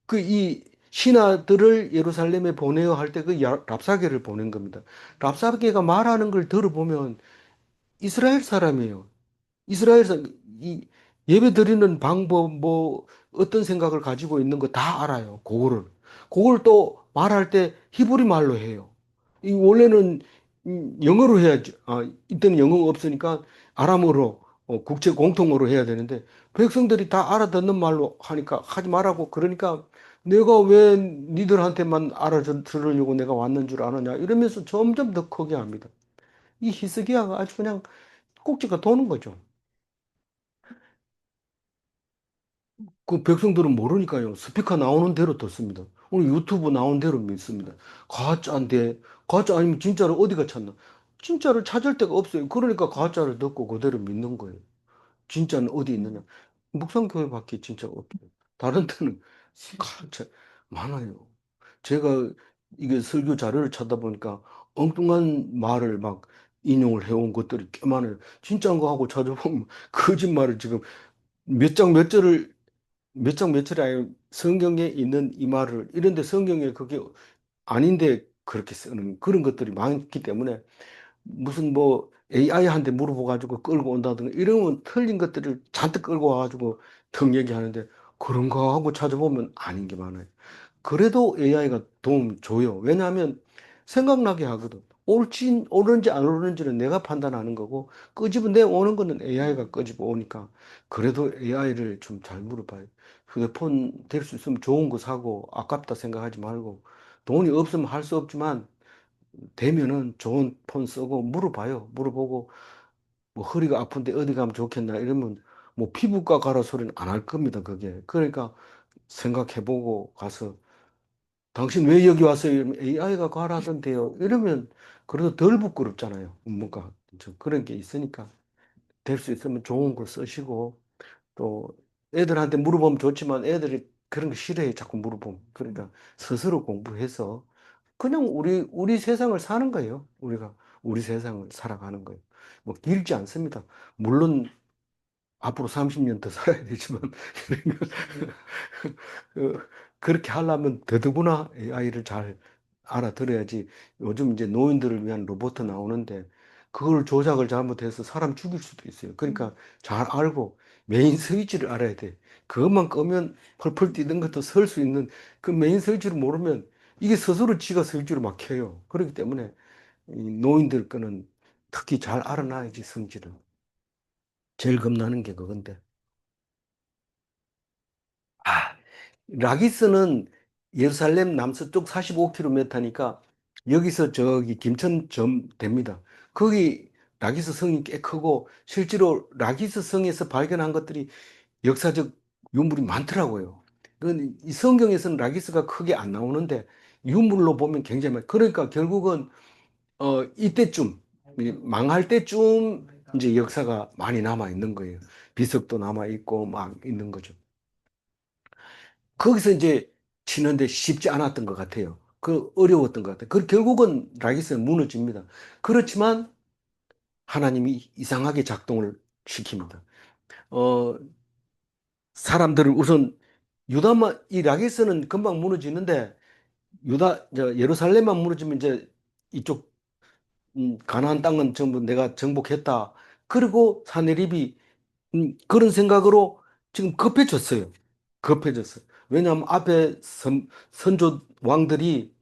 그 이 신하들을 예루살렘에 보내어 할 때 그 랍사게를 보낸 겁니다. 랍사게가 말하는 걸 들어보면 이스라엘 사람이에요. 이스라엘에서 이 예배 드리는 방법 뭐 어떤 생각을 가지고 있는 거 다 알아요. 그걸 또 말할 때 히브리 말로 해요. 이 원래는 영어로 해야지. 이때는 영어가 없으니까 아람어로 국제 공통어로 해야 되는데 백성들이 다 알아듣는 말로 하니까 하지 말라고 그러니까 내가 왜 니들한테만 알아들으려고 내가 왔는 줄 아느냐 이러면서 점점 더 크게 합니다. 이 히스기야가 아주 그냥 꼭지가 도는 거죠. 그 백성들은 모르니까요. 스피커 나오는 대로 듣습니다. 오늘 유튜브 나온 대로 믿습니다. 가짜인데, 가짜 아니면 진짜를 어디가 찾나? 진짜를 찾을 데가 없어요. 그러니까 가짜를 듣고 그대로 믿는 거예요. 진짜는 어디 있느냐? 묵상교회밖에 진짜 없어요. 다른 데는 가짜 많아요. 제가 이게 설교 자료를 찾아보니까 엉뚱한 말을 막 인용을 해온 것들이 꽤 많아요. 진짜인 거 하고 찾아보면 거짓말을 지금 몇 장 몇 절을 몇 장 며칠 아니 성경에 있는 이 말을 이런데 성경에 그게 아닌데 그렇게 쓰는 그런 것들이 많기 때문에 무슨 뭐 AI한테 물어봐 가지고 끌고 온다든가 이러면 틀린 것들을 잔뜩 끌고 와가지고 턱 얘기하는데 그런가 하고 찾아보면 아닌 게 많아요. 그래도 AI가 도움 줘요. 왜냐하면 생각나게 하거든. 옳은지 안 옳은지는 내가 판단하는 거고 끄집어내 오는 거는 AI가 끄집어 오니까 그래도 AI를 좀 잘 물어봐요. 휴대폰 될 수 있으면 좋은 거 사고 아깝다 생각하지 말고 돈이 없으면 할 수 없지만 되면은 좋은 폰 쓰고 물어봐요. 물어보고 뭐 허리가 아픈데 어디 가면 좋겠나 이러면 뭐 피부과 가라 소리는 안 할 겁니다. 그게. 그러니까 생각해보고 가서 당신 왜 여기 왔어요? 이러면 AI가 가라던데요. 이러면 그래도 덜 부끄럽잖아요. 뭔가 좀 그런 게 있으니까 될 수 있으면 좋은 걸 쓰시고 또 애들한테 물어보면 좋지만 애들이 그런 거 싫어해. 자꾸 물어보면. 그러니까 스스로 공부해서 그냥 우리 세상을 사는 거예요. 우리가 우리 세상을 살아가는 거예요. 뭐 길지 않습니다. 물론 앞으로 30년 더 살아야 되지만 그- 그렇게 하려면 더더구나 AI를 잘 알아들어야지. 요즘 이제 노인들을 위한 로봇 나오는데 그걸 조작을 잘못해서 사람 죽일 수도 있어요. 그러니까 잘 알고 메인 스위치를 알아야 돼. 그것만 끄면 펄펄 뛰는 것도 설 수 있는 그 메인 스위치를 모르면 이게 스스로 지가 스위치로 막혀요. 그렇기 때문에 이 노인들 거는 특히 잘 알아놔야지 성질을. 제일 겁나는 게 그건데. 아, 라기스는 예루살렘 남서쪽 45km니까 여기서 저기 김천점 됩니다. 거기 라기스 성이 꽤 크고 실제로 라기스 성에서 발견한 것들이 역사적 유물이 많더라고요. 이 성경에서는 라기스가 크게 안 나오는데 유물로 보면 굉장히 많아요. 그러니까 결국은 이때쯤 망할 때쯤 이제 역사가 많이 남아 있는 거예요. 비석도 남아 있고 막 있는 거죠. 거기서 이제 치는데 쉽지 않았던 것 같아요. 그 어려웠던 것 같아요. 그 결국은 라기스는 무너집니다. 그렇지만 하나님이 이상하게 작동을 시킵니다. 어, 사람들을 우선 유다만 이 라기스는 금방 무너지는데 예루살렘만 무너지면 이제 이쪽 가나안 땅은 전부 내가 정복했다. 그리고 사내립이 그런 생각으로 지금 급해졌어요. 급해졌어요. 왜냐하면 앞에 선조 왕들이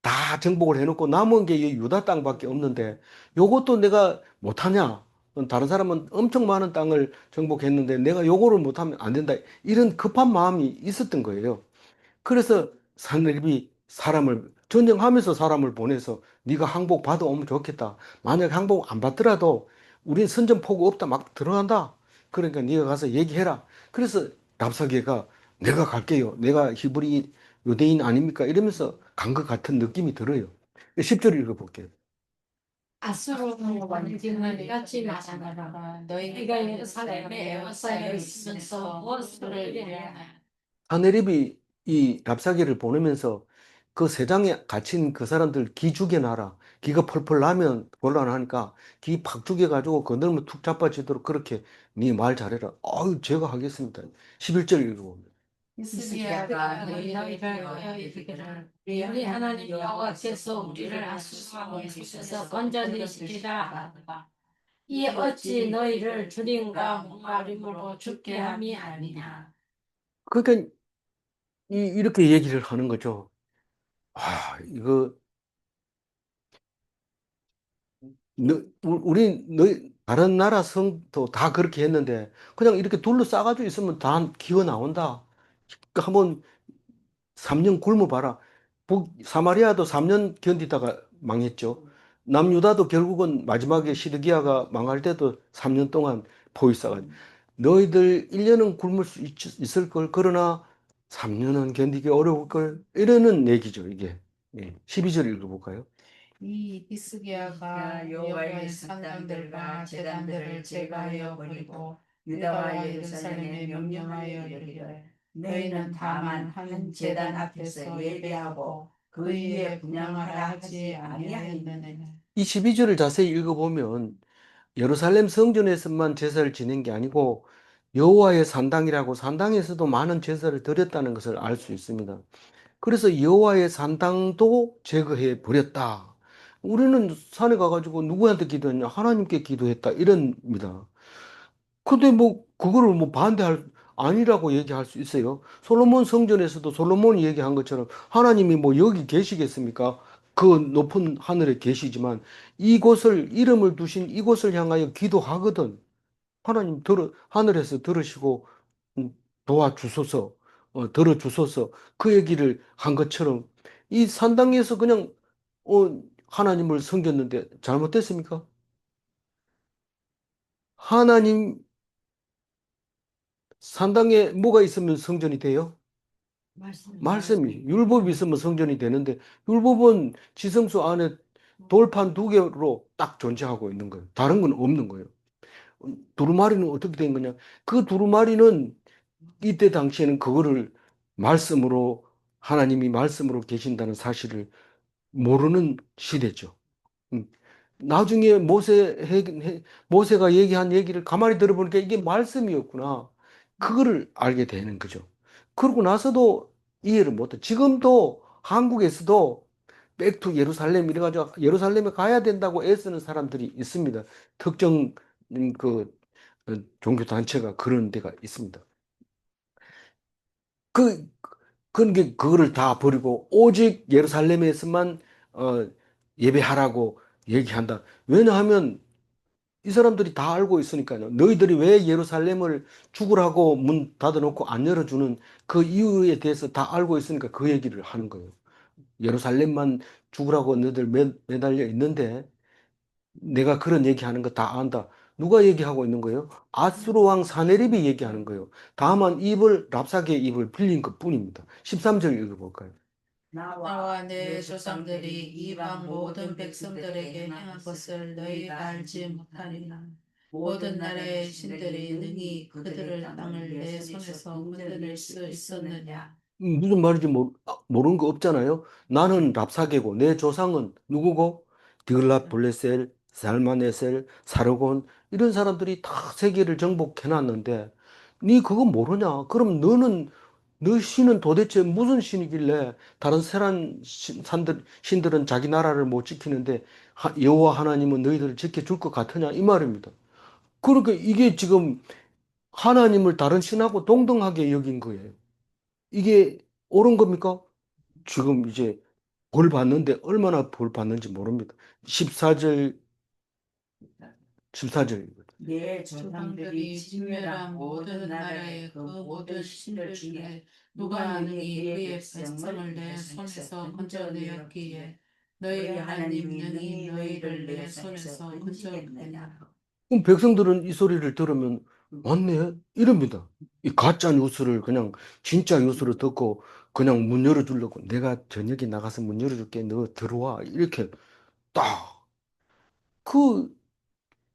다 정복을 해놓고 남은 게 이 유다 땅밖에 없는데 요것도 내가 못하냐? 다른 사람은 엄청 많은 땅을 정복했는데 내가 요거를 못하면 안 된다. 이런 급한 마음이 있었던 거예요. 그래서 산업이 사람을 전쟁하면서 사람을 보내서 네가 항복 받아오면 좋겠다. 만약 항복 안 받더라도 우린 선전포고 없다 막 들어간다. 그러니까 네가 가서 얘기해라. 그래서 랍사게가 내가 갈게요. 내가 히브리 유대인 아닙니까? 이러면서 간 것 같은 느낌이 들어요. 10절 읽어볼게요. 아수르는 원진을 뼈지 마시느라 너희가 예루살렘에 에워싸여 있으면서 무엇을 이래하나. 하네립이 이 랍사게를 보내면서 그 세상에 갇힌 그 사람들 기 죽여놔라. 기가 펄펄 나면 곤란하니까 기 팍 죽여가지고 건들면 툭 자빠지도록 그렇게 네 말 잘해라. 아유, 제가 하겠습니다. 11절 읽어봅니다. 히스기야가 너희를 위하여 이르기를 우리 하나님 여호와께서 우리를 아수르 손에서 건져내시리라 하노라. 이 어찌 너희를 주림과 목마름으로 죽게 함이 아니냐. 그러니까 이렇게 얘기를 하는 거죠. 아, 이거 우리 너희 다른 나라 성도 다 그렇게 했는데 그냥 이렇게 둘러싸가지고 있으면 다 기어 나온다. 한번 3년 굶어봐라. 사마리아도 3년 견디다가 망했죠. 남유다도 결국은 마지막에 시드기야가 망할 때도 3년 동안 포위사가 너희들 1년은 굶을 수 있을 걸. 그러나 3년은 견디기 어려울 걸. 이러는 얘기죠, 이게. 예. 12절 읽어볼까요? 이 히스기야가 여호와의 산당들과 제단들을 제거하여 버리고 유다와 예루살렘에 명령하여 이르기를 너희는 다만 한 제단 앞에서 예배하고 그 위에 분향하라 하지 아니하였느냐. 이 12절을 자세히 읽어보면 예루살렘 성전에서만 제사를 지낸 게 아니고 여호와의 산당이라고 산당에서도 많은 제사를 드렸다는 것을 알 수 있습니다. 그래서 여호와의 산당도 제거해 버렸다. 우리는 산에 가가지고 누구한테 기도했냐? 하나님께 기도했다. 이럽니다. 근데 뭐 그거를 뭐 아니라고 얘기할 수 있어요. 솔로몬 성전에서도 솔로몬이 얘기한 것처럼 하나님이 뭐 여기 계시겠습니까? 그 높은 하늘에 계시지만 이곳을 이름을 두신 이곳을 향하여 기도하거든. 하나님 하늘에서 들으시고 도와주소서, 들어주소서 그 얘기를 한 것처럼 이 산당에서 그냥 하나님을 섬겼는데 잘못됐습니까? 하나님 산당에 뭐가 있으면 성전이 돼요? 말씀이 율법이 있으면 성전이 되는데 율법은 지성소 안에 돌판 2개로 딱 존재하고 있는 거예요. 다른 건 없는 거예요. 두루마리는 어떻게 된 거냐? 그 두루마리는 이때 당시에는 그거를 말씀으로, 하나님이 말씀으로 계신다는 사실을 모르는 시대죠. 음. 나중에 모세가 얘기한 얘기를 가만히 들어보니까 이게 말씀이었구나. 그거를 알게 되는 거죠. 그러고 나서도 이해를 못해. 지금도 한국에서도 백투 예루살렘 이래가지고 예루살렘에 가야 된다고 애쓰는 사람들이 있습니다. 특정 그 종교 단체가 그런 데가 있습니다. 그 그게 그거를 다 버리고 오직 예루살렘에서만 어, 예배하라고 얘기한다. 왜냐하면 이 사람들이 다 알고 있으니까요. 너희들이 왜 예루살렘을 죽으라고 문 닫아놓고 안 열어주는 그 이유에 대해서 다 알고 있으니까 그 얘기를 하는 거예요. 예루살렘만 죽으라고 너희들 매달려 있는데 내가 그런 얘기하는 거 다 안다. 누가 얘기하고 있는 거예요? 아수르 왕 사네립이 얘기하는 거예요. 다만 랍사게의 입을 빌린 것 뿐입니다. 13절 읽어볼까요? 나와 내 조상들이 이방 모든 백성들에게 행한 것을 너희가 알지 못하리라. 모든 나라의 신들이 능히 그들을 땅을 내 손에서 건져낼 수 있었느냐. 무슨 말인지 모르는 거 없잖아요. 나는 랍사게고 내 조상은 누구고? 디글랏 블레셀, 살마네셀, 사르곤 이런 사람들이 다 세계를 정복해놨는데 네 그거 모르냐? 그럼 너 신은 도대체 무슨 신이길래 다른 신들은 자기 나라를 못 지키는데 여호와 하나님은 너희들을 지켜줄 것 같으냐? 이 말입니다. 그러니까 이게 지금 하나님을 다른 신하고 동등하게 여긴 거예요. 이게 옳은 겁니까? 지금 이제 벌 받는데 얼마나 벌 받는지 모릅니다. 14절, 14절이거든요. 내 조상들이 진멸한 모든 나라의 그 모든 신들 중에 누가 능히 그의 백성을 내 손에서 건져내었기에 너희 하나님 능히 너희를 내 손에서 건져내느냐. 그럼 백성들은 이 소리를 들으면 맞네? 이럽니다. 이 가짜 뉴스를 그냥 진짜 뉴스를 듣고 그냥 문 열어주려고 내가 저녁에 나가서 문 열어줄게. 너 들어와. 이렇게 딱. 그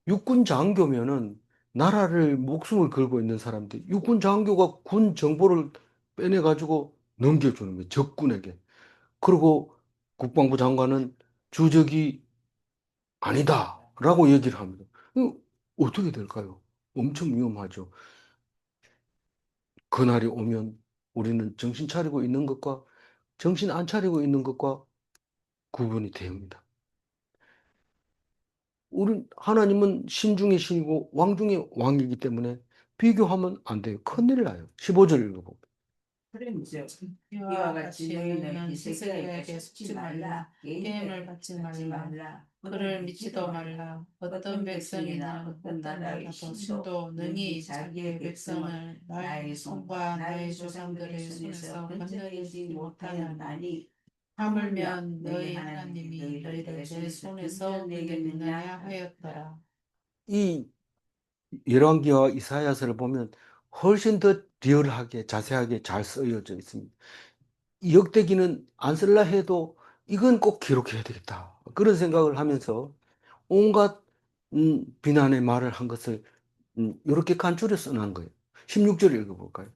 육군 장교면은 나라를 목숨을 걸고 있는 사람들, 육군 장교가 군 정보를 빼내가지고 넘겨주는 거예요. 적군에게. 그리고 국방부 장관은 주적이 아니다. 라고 얘기를 합니다. 이거 어떻게 될까요? 엄청 위험하죠. 그날이 오면 우리는 정신 차리고 있는 것과 정신 안 차리고 있는 것과 구분이 됩니다. 하나님은 신 중의 신이고 왕 중의 왕이기 때문에 비교하면 안 돼요. 큰일 나요. 15절 읽어봅니다. 그런즉 이와 같이 너희는 히스기야에게 속지 말라. 게임을 받지 말라. 그를 믿지도 말라. 어떤 백성이나 어떤 나라의 신도 능히 자기의 백성을 나의 손과 나의 조상들의 손에서 건너리지 못하였나니 하물며 너희 하나님이 너희를 내 손에서 건너느냐 하였더라. 이 열왕기와 이사야서를 보면 훨씬 더 리얼하게 자세하게 잘 쓰여져 있습니다. 이 역대기는 안 쓸라 해도 이건 꼭 기록해야 되겠다. 그런 생각을 하면서 온갖 비난의 말을 한 것을 이렇게 간추려 써놓은 거예요. 16절 읽어볼까요?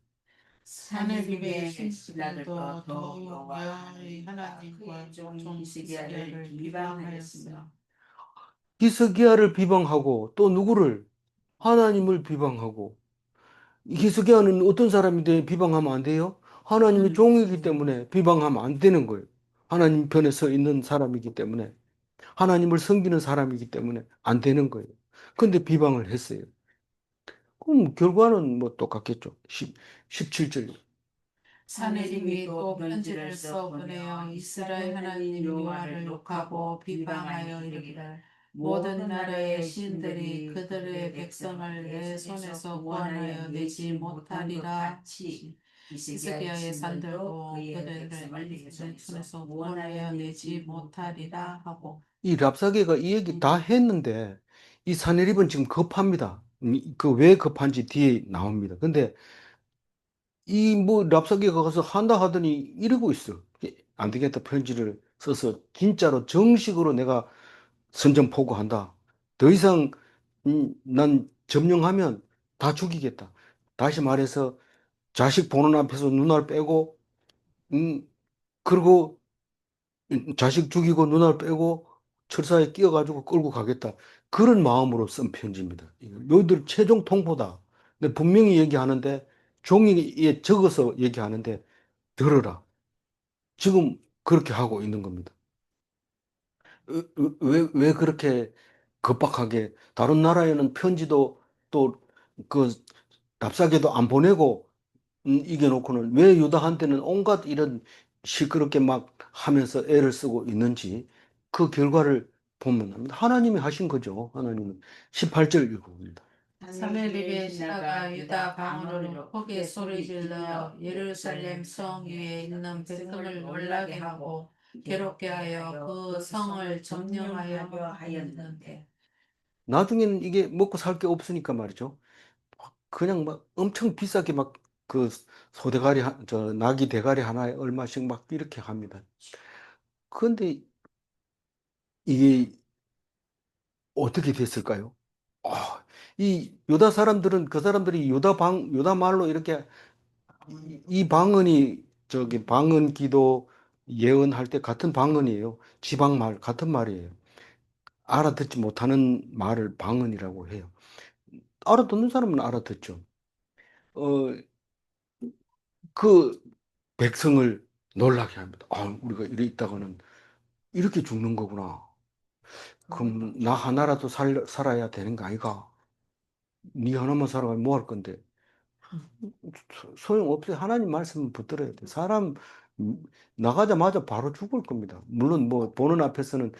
산을 비비는 신들도 더욱 여호와의 하나님과 종 히스기야를 비방하였으며 히스기야를 비방하고 또 누구를? 하나님을 비방하고 히스기야는 어떤 사람인데 비방하면 안 돼요? 하나님의 종이기 때문에 비방하면 안 되는 거예요. 하나님 편에 서 있는 사람이기 때문에 하나님을 섬기는 사람이기 때문에 안 되는 거예요. 근데 비방을 했어요. 그럼 결과는 뭐 똑같겠죠. 17절. 사내림이 또 편지를 써 보내어 이스라엘 하나님 여호와를 욕하고 비방하여 이르기를 모든 나라의 신들이 그들의 백성을 내 손에서 구원하여 내지 못하리라 같이 히스기야의 산들도 그들의 내 손에서 구원하여 내지 못하리라 하고 이 랍사게가 이 얘기 다 했는데 이 사내립은 지금 급합니다. 그 왜 급한지 뒤에 나옵니다. 근데 이 뭐 랍사게가 가서 한다 하더니 이러고 있어. 안 되겠다. 편지를 써서 진짜로 정식으로 내가 선전포고한다. 더 이상 난 점령하면 다 죽이겠다. 다시 말해서 자식 보는 앞에서 눈알 빼고, 음, 그리고 자식 죽이고 눈알 빼고 철사에 끼어가지고 끌고 가겠다. 그런 마음으로 쓴 편지입니다. 너희들 최종 통보다. 근데 분명히 얘기하는데, 종이에 적어서 얘기하는데, 들어라. 지금 그렇게 하고 있는 겁니다. 왜 그렇게 급박하게, 다른 나라에는 편지도 또 그 납작에도 안 보내고 이겨놓고는 왜 유다한테는 온갖 이런 시끄럽게 막 하면서 애를 쓰고 있는지 그 결과를 보면 합니다. 하나님이 하신 거죠. 하나님은 18절 읽어봅니다. 사무엘입에 신하가 유다 방언으로 크게 소리질러 예루살렘 성 위에 있는 백성을 놀라게 하고 괴롭게 하여 그 성을 점령하여 하였는데 나중에는 이게 먹고 살 게 없으니까 말이죠. 그냥 막 엄청 비싸게 막 그 소대가리, 저 나귀 대가리 하나에 얼마씩 막 이렇게 합니다. 그런데 이게 어떻게 됐을까요? 아, 이 유다 사람들은 그 사람들이 유다 말로 이렇게 이 방언이 저기 방언 기도 예언할 때 같은 방언이에요. 지방 말 같은 말이에요. 알아듣지 못하는 말을 방언이라고 해요. 알아듣는 사람은 알아듣죠. 어, 그 백성을 놀라게 합니다. 아, 우리가 이래 있다가는 이렇게 죽는 거구나. 그럼 나 하나라도 살아야 되는 거 아이가? 네 하나만 살아가면 뭐 할 건데? 소용없어요. 하나님 말씀은 붙들어야 돼. 사람 음, 나가자마자 바로 죽을 겁니다. 물론 뭐 보는 앞에서는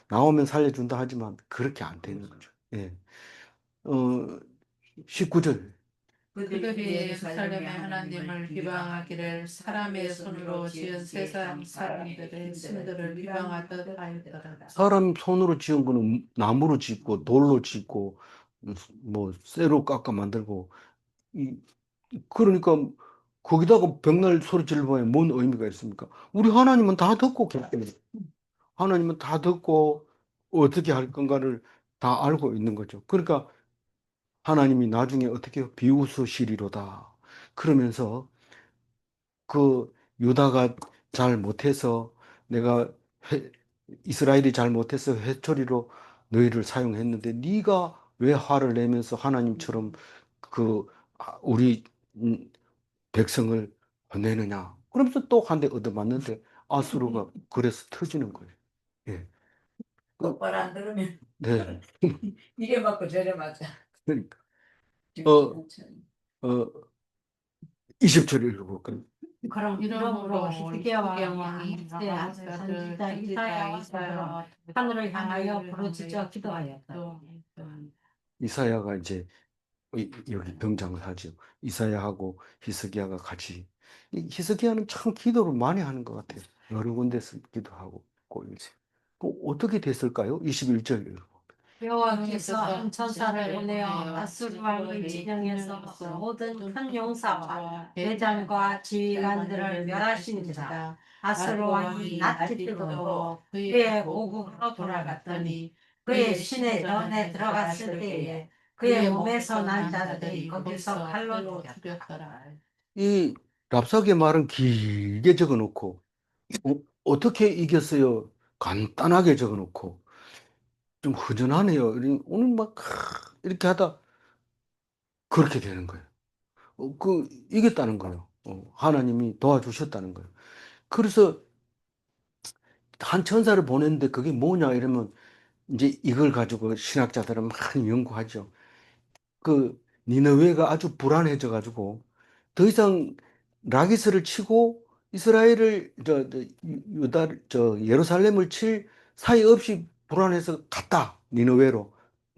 나오면 살려준다 하지만 그렇게 안 되는 거죠. 예. 19절. 그들이 예루살렘의 하나님을 비방하기를 사람의 손으로 지은 세상 사람들의 신들을 비방하듯 하였더라. 사람 손으로 지은 거는 나무로 짓고 돌로 짓고 뭐 쇠로 깎아 만들고 이- 그러니까 거기다가 벽날 소리 지르면 뭔 의미가 있습니까? 우리 하나님은 다 듣고 계십니다. 하나님은 다 듣고 어떻게 할 건가를 다 알고 있는 거죠. 그러니까 하나님이 나중에 어떻게 해요? 비웃으시리로다. 그러면서 그 유다가 잘 못해서 내가 회- 이스라엘이 잘 못해서 회초리로 너희를 사용했는데 네가 왜 화를 내면서 하나님처럼 그 우리 백성을 보내느냐. 그러면서 또 한 대 얻어맞는데 아수르가 그래서 터지는 거예요. 예. 똑바로 안 들으면 네. 이래 맞고 저래 맞아. 그러니까 어, 어, 20절 읽어볼까요? 그럼 이러므로 이러므로 히스기야 히스기야 왕이 왕이 아모스의 아들 아모스의 선지자 아들 이사야와 이사야와 하늘을 향하여 부르짖어 기도하였다. 이사야가 이제 여기 등장을 하죠. 이사야하고 히스기야가 같이. 이 히스기야는 참 기도를 많이 하는 것 같아요. 여러 군데서 기도하고 이제. 어떻게 됐을까요? 21절 읽어. 여호와께서 한 천사를 보내어 아수르 왕을 진영에서 모든 큰 용사와 대장과 지휘관들을 멸하신지라. 아수르 왕이 낮게 뜨고 그의 고국으로 돌아갔더니 그의 신의 전에 들어갔을 때에 그의 몸에서 난 자들이 거기서 칼로 죽였더라. 이 랍사의 말은 길게 적어 놓고 어떻게 이겼어요? 간단하게 적어 놓고 좀 허전하네요. 오늘 막 이렇게 하다 그렇게 되는 거예요. 이겼다는 거예요. 하나님이 도와주셨다는 거예요. 그래서 한 천사를 보냈는데 그게 뭐냐 이러면 이제 이걸 가지고 신학자들은 많이 연구하죠. 그 니느웨가 아주 불안해져 가지고 더 이상 라기스를 치고 이스라엘을 유다 예루살렘을 칠 사이 없이 불안해서 갔다. 니느웨로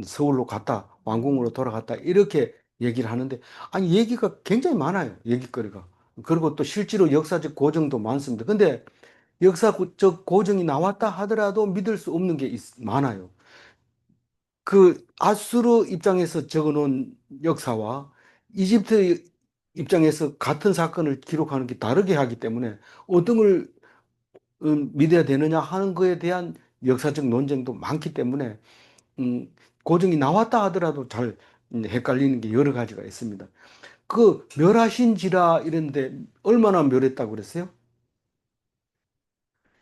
서울로 갔다. 왕궁으로 돌아갔다. 이렇게 얘기를 하는데 아니 얘기가 굉장히 많아요. 얘기거리가. 그리고 또 실제로 역사적 고증도 많습니다. 근데 역사적 고증이 나왔다 하더라도 믿을 수 없는 게 많아요. 그 아수르 입장에서 적어놓은 역사와 이집트 입장에서 같은 사건을 기록하는 게 다르게 하기 때문에 어떤 걸 믿어야 되느냐 하는 거에 대한 역사적 논쟁도 많기 때문에 고증이 나왔다 하더라도 잘 헷갈리는 게 여러 가지가 있습니다. 그 멸하신지라 이랬는데 얼마나 멸했다고 그랬어요?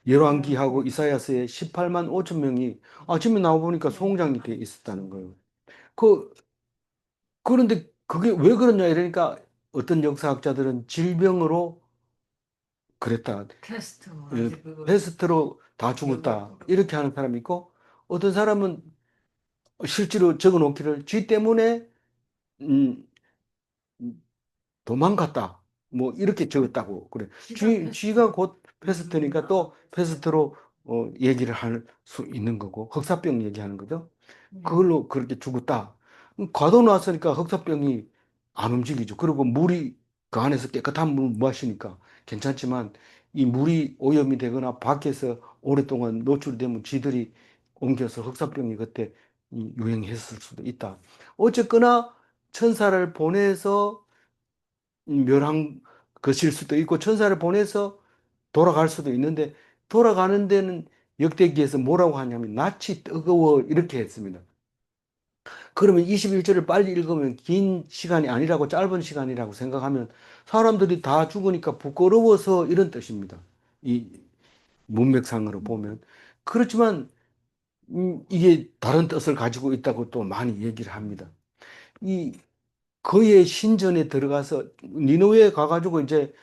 열왕기하고 이사야서에 18만 5천 명이 아침에 나와보니까 송장이 돼 있었다는 거예요. 그, 그런데 그게 왜 그러냐 이러니까 어떤 역사학자들은 질병으로 그랬다. 테스트 예, 패스트로 다 죽었다. 이렇게 하는 사람이 있고 어떤 사람은 실제로 적어 놓기를 쥐 때문에 음, 도망갔다. 뭐 이렇게 적었다고 그래. 쥐가 곧 패스트니까 또 패스트로 얘기를 할 수 있는 거고 흑사병 얘기하는 거죠. 그걸로 그렇게 죽었다. 과도 나왔으니까 흑사병이 안 움직이죠. 그리고 물이 그 안에서 깨끗한 물 마시니까 괜찮지만 이 물이 오염이 되거나 밖에서 오랫동안 노출되면 쥐들이 옮겨서 흑사병이 그때 유행했을 수도 있다. 어쨌거나 천사를 보내서 멸한 것일 수도 있고 천사를 보내서 돌아갈 수도 있는데 돌아가는 데는 역대기에서 뭐라고 하냐면 낯이 뜨거워 이렇게 했습니다. 그러면 21절을 빨리 읽으면 긴 시간이 아니라고 짧은 시간이라고 생각하면 사람들이 다 죽으니까 부끄러워서 이런 뜻입니다. 이 문맥상으로 보면. 그렇지만 이게 다른 뜻을 가지고 있다고 또 많이 얘기를 합니다. 이 그의 신전에 들어가서 니느웨에 가가지고 이제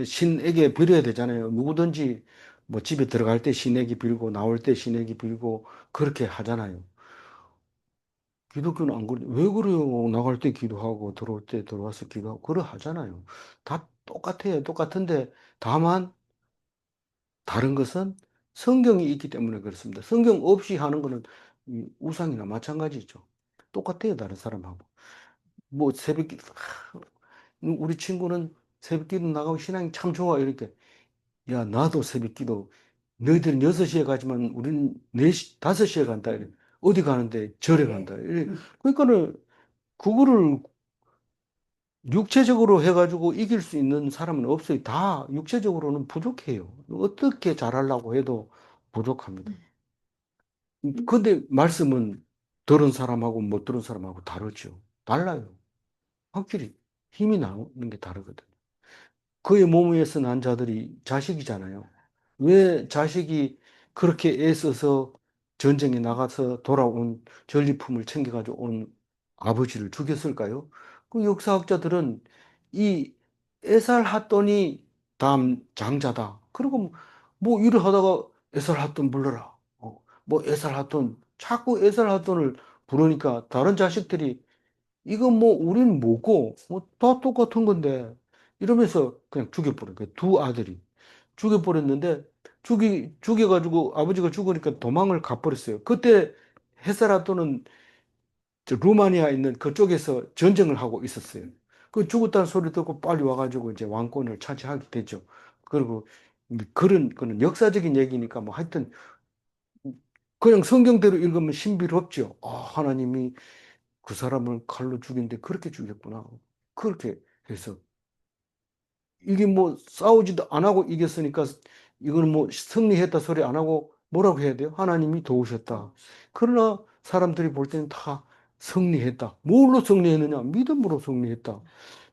신에게 빌어야 되잖아요. 누구든지 뭐 집에 들어갈 때 신에게 빌고 나올 때 신에게 빌고 그렇게 하잖아요. 기독교는 안 그래. 왜 그래요? 나갈 때 기도하고 들어올 때 들어와서 기도하고 그러 하잖아요. 다 똑같아요. 똑같은데 다만 다른 것은 성경이 있기 때문에 그렇습니다. 성경 없이 하는 거는 이 우상이나 마찬가지죠. 똑같아요. 다른 사람하고. 뭐 새벽 우리 친구는 새벽기도 나가고 신앙이 참 좋아. 이렇게. 야, 나도 새벽기도 너희들은 6시에 가지만 우리는 4시, 5시에 간다. 이래. 어디 가는데 절에 간다. 이래. 그러니까는 그거를 육체적으로 해가지고 이길 수 있는 사람은 없어요. 다 육체적으로는 부족해요. 어떻게 잘하려고 해도 부족합니다. 근데 말씀은 들은 사람하고 못 들은 사람하고 다르죠. 달라요. 확실히 힘이 나오는 게 다르거든요. 그의 몸에서 난 자들이 자식이잖아요. 왜 자식이 그렇게 애써서 전쟁에 나가서 돌아온 전리품을 챙겨가지고 온 아버지를 죽였을까요? 그 역사학자들은 이 에살핫돈이 다음 장자다. 그리고 뭐 일을 하다가 에살핫돈 불러라. 뭐 에살핫돈 자꾸 에살핫돈을 부르니까 다른 자식들이 이거 뭐 우리는 뭐고 뭐 다 똑같은 건데 이러면서 그냥 죽여버린 거예요. 두 아들이 죽여버렸는데 죽여가지고 아버지가 죽으니까 도망을 가버렸어요. 그때 헤사라토는 루마니아에 있는 그쪽에서 전쟁을 하고 있었어요. 그 죽었다는 소리 듣고 빨리 와가지고 이제 왕권을 차지하게 되죠. 그리고 그런 거는 역사적인 얘기니까 뭐 하여튼 그냥 성경대로 읽으면 신비롭죠. 아, 하나님이 그 사람을 칼로 죽였는데 그렇게 죽였구나. 그렇게 해서 이게 뭐 싸우지도 안 하고 이겼으니까 이거는 뭐 승리했다 소리 안 하고 뭐라고 해야 돼요? 하나님이 도우셨다. 그러나 사람들이 볼 때는 다 승리했다. 뭘로 승리했느냐? 믿음으로 승리했다.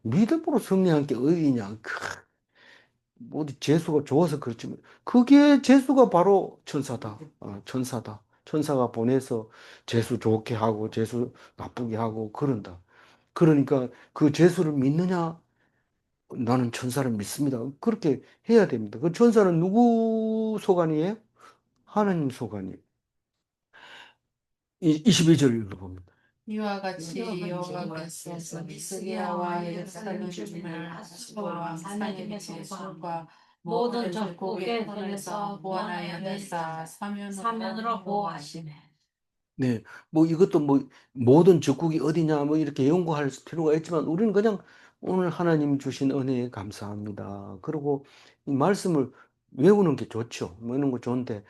믿음으로 승리한 게 어디냐? 뭐 어디 재수가 좋아서 그렇지만 그게 재수가 바로 천사다. 천사다. 천사가 보내서 재수 좋게 하고 재수 나쁘게 하고 그런다. 그러니까 그 재수를 믿느냐? 나는 천사를 믿습니다. 그렇게 해야 됩니다. 그 천사는 누구 소관이에요? 하나님 소관이에요. 22절 읽어봅니다. 이와 같이 여호와께서 시리아와 예루살렘 주민을 아수르와 사내의 제술과 모든 적국의 손에서 구원하여 내사 사면으로 보호하시네. 네, 뭐 이것도 뭐 모든 적국이 어디냐 뭐 이렇게 연구할 필요가 있지만 우리는 그냥 오늘 하나님 주신 은혜에 감사합니다. 그리고 이 말씀을 외우는 게 좋죠. 뭐 이런 거 좋은데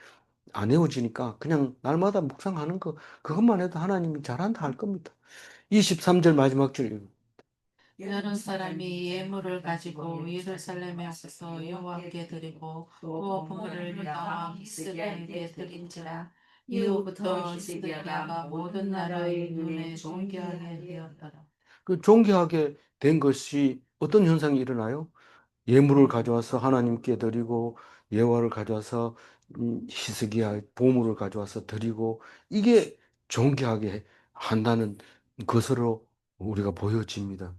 안 외워지니까 그냥 날마다 묵상하는 거 그것만 해도 하나님이 잘한다 할 겁니다. 23절 마지막 줄 읽어. 여러 사람이 예물을 가지고 예루살렘에 와서 여호와께 드리고 또 부모를 유다와 이스라엘에 드린지라 이후부터 시드기야가 모든 나라의 눈에 존귀하게 되었더라. 그 존귀하게 된 것이 어떤 현상이 일어나요? 예물을 가져와서 하나님께 드리고 예화를 가져와서 희석이야 보물을 가져와서 드리고 이게 존귀하게 한다는 것으로 우리가 보여집니다.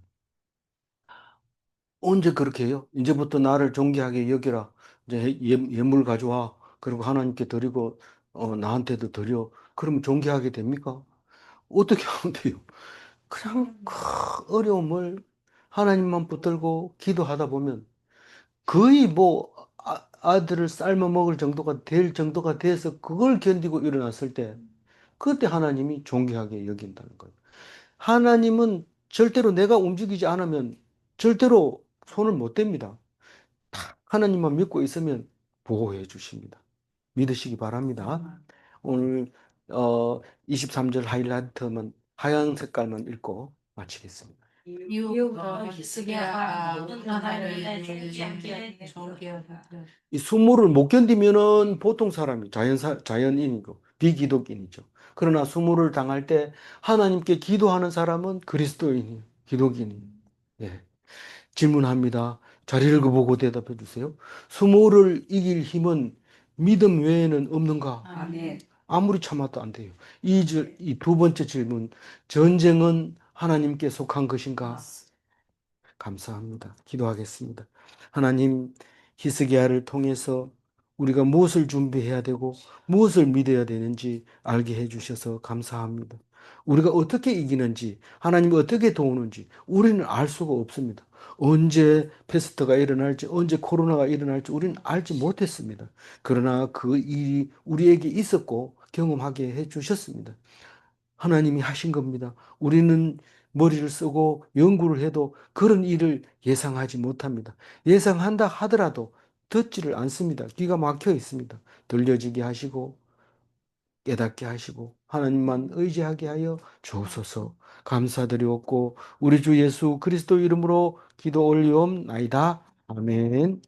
언제 그렇게 해요? 이제부터 나를 존귀하게 여기라. 이제 예물 가져와. 그리고 하나님께 드리고 나한테도 드려. 그러면 존귀하게 됩니까? 어떻게 하면 돼요? 그냥 큰 어려움을 하나님만 붙들고 기도하다 보면 거의 뭐 아들을 삶아 먹을 정도가 될 정도가 돼서 그걸 견디고 일어났을 때 그때 하나님이 존귀하게 여긴다는 거예요. 하나님은 절대로 내가 움직이지 않으면 절대로 손을 못 댑니다. 하나님만 믿고 있으면 보호해 주십니다. 믿으시기 바랍니다. 오늘 23절 하이라이트만 하얀 색깔만 읽고 마치겠습니다. 이후부터 히스기야가 하나님의 존귀하다. 이 수모를 못 견디면은 보통 사람이 자연인이고 비기독인이죠. 그러나 수모를 당할 때 하나님께 기도하는 사람은 그리스도인이에요. 기독인이에요. 예. 질문합니다. 자리를 보고 대답해 주세요. 수모를 이길 힘은 믿음 외에는 없는가? 아멘. 아무리 참아도 안 돼요. 이 두 번째 질문. 전쟁은 하나님께 속한 것인가? 감사합니다. 기도하겠습니다. 하나님, 히스기야를 통해서 우리가 무엇을 준비해야 되고 무엇을 믿어야 되는지 알게 해주셔서 감사합니다. 우리가 어떻게 이기는지, 하나님이 어떻게 도우는지 우리는 알 수가 없습니다. 언제 패스트가 일어날지, 언제 코로나가 일어날지 우리는 알지 못했습니다. 그러나 그 일이 우리에게 있었고 경험하게 해주셨습니다. 하나님이 하신 겁니다. 우리는 머리를 쓰고 연구를 해도 그런 일을 예상하지 못합니다. 예상한다 하더라도 듣지를 않습니다. 귀가 막혀 있습니다. 들려지게 하시고 깨닫게 하시고 하나님만 의지하게 하여 주옵소서. 감사드리옵고 우리 주 예수 그리스도 이름으로 기도 올리옵나이다. 아멘.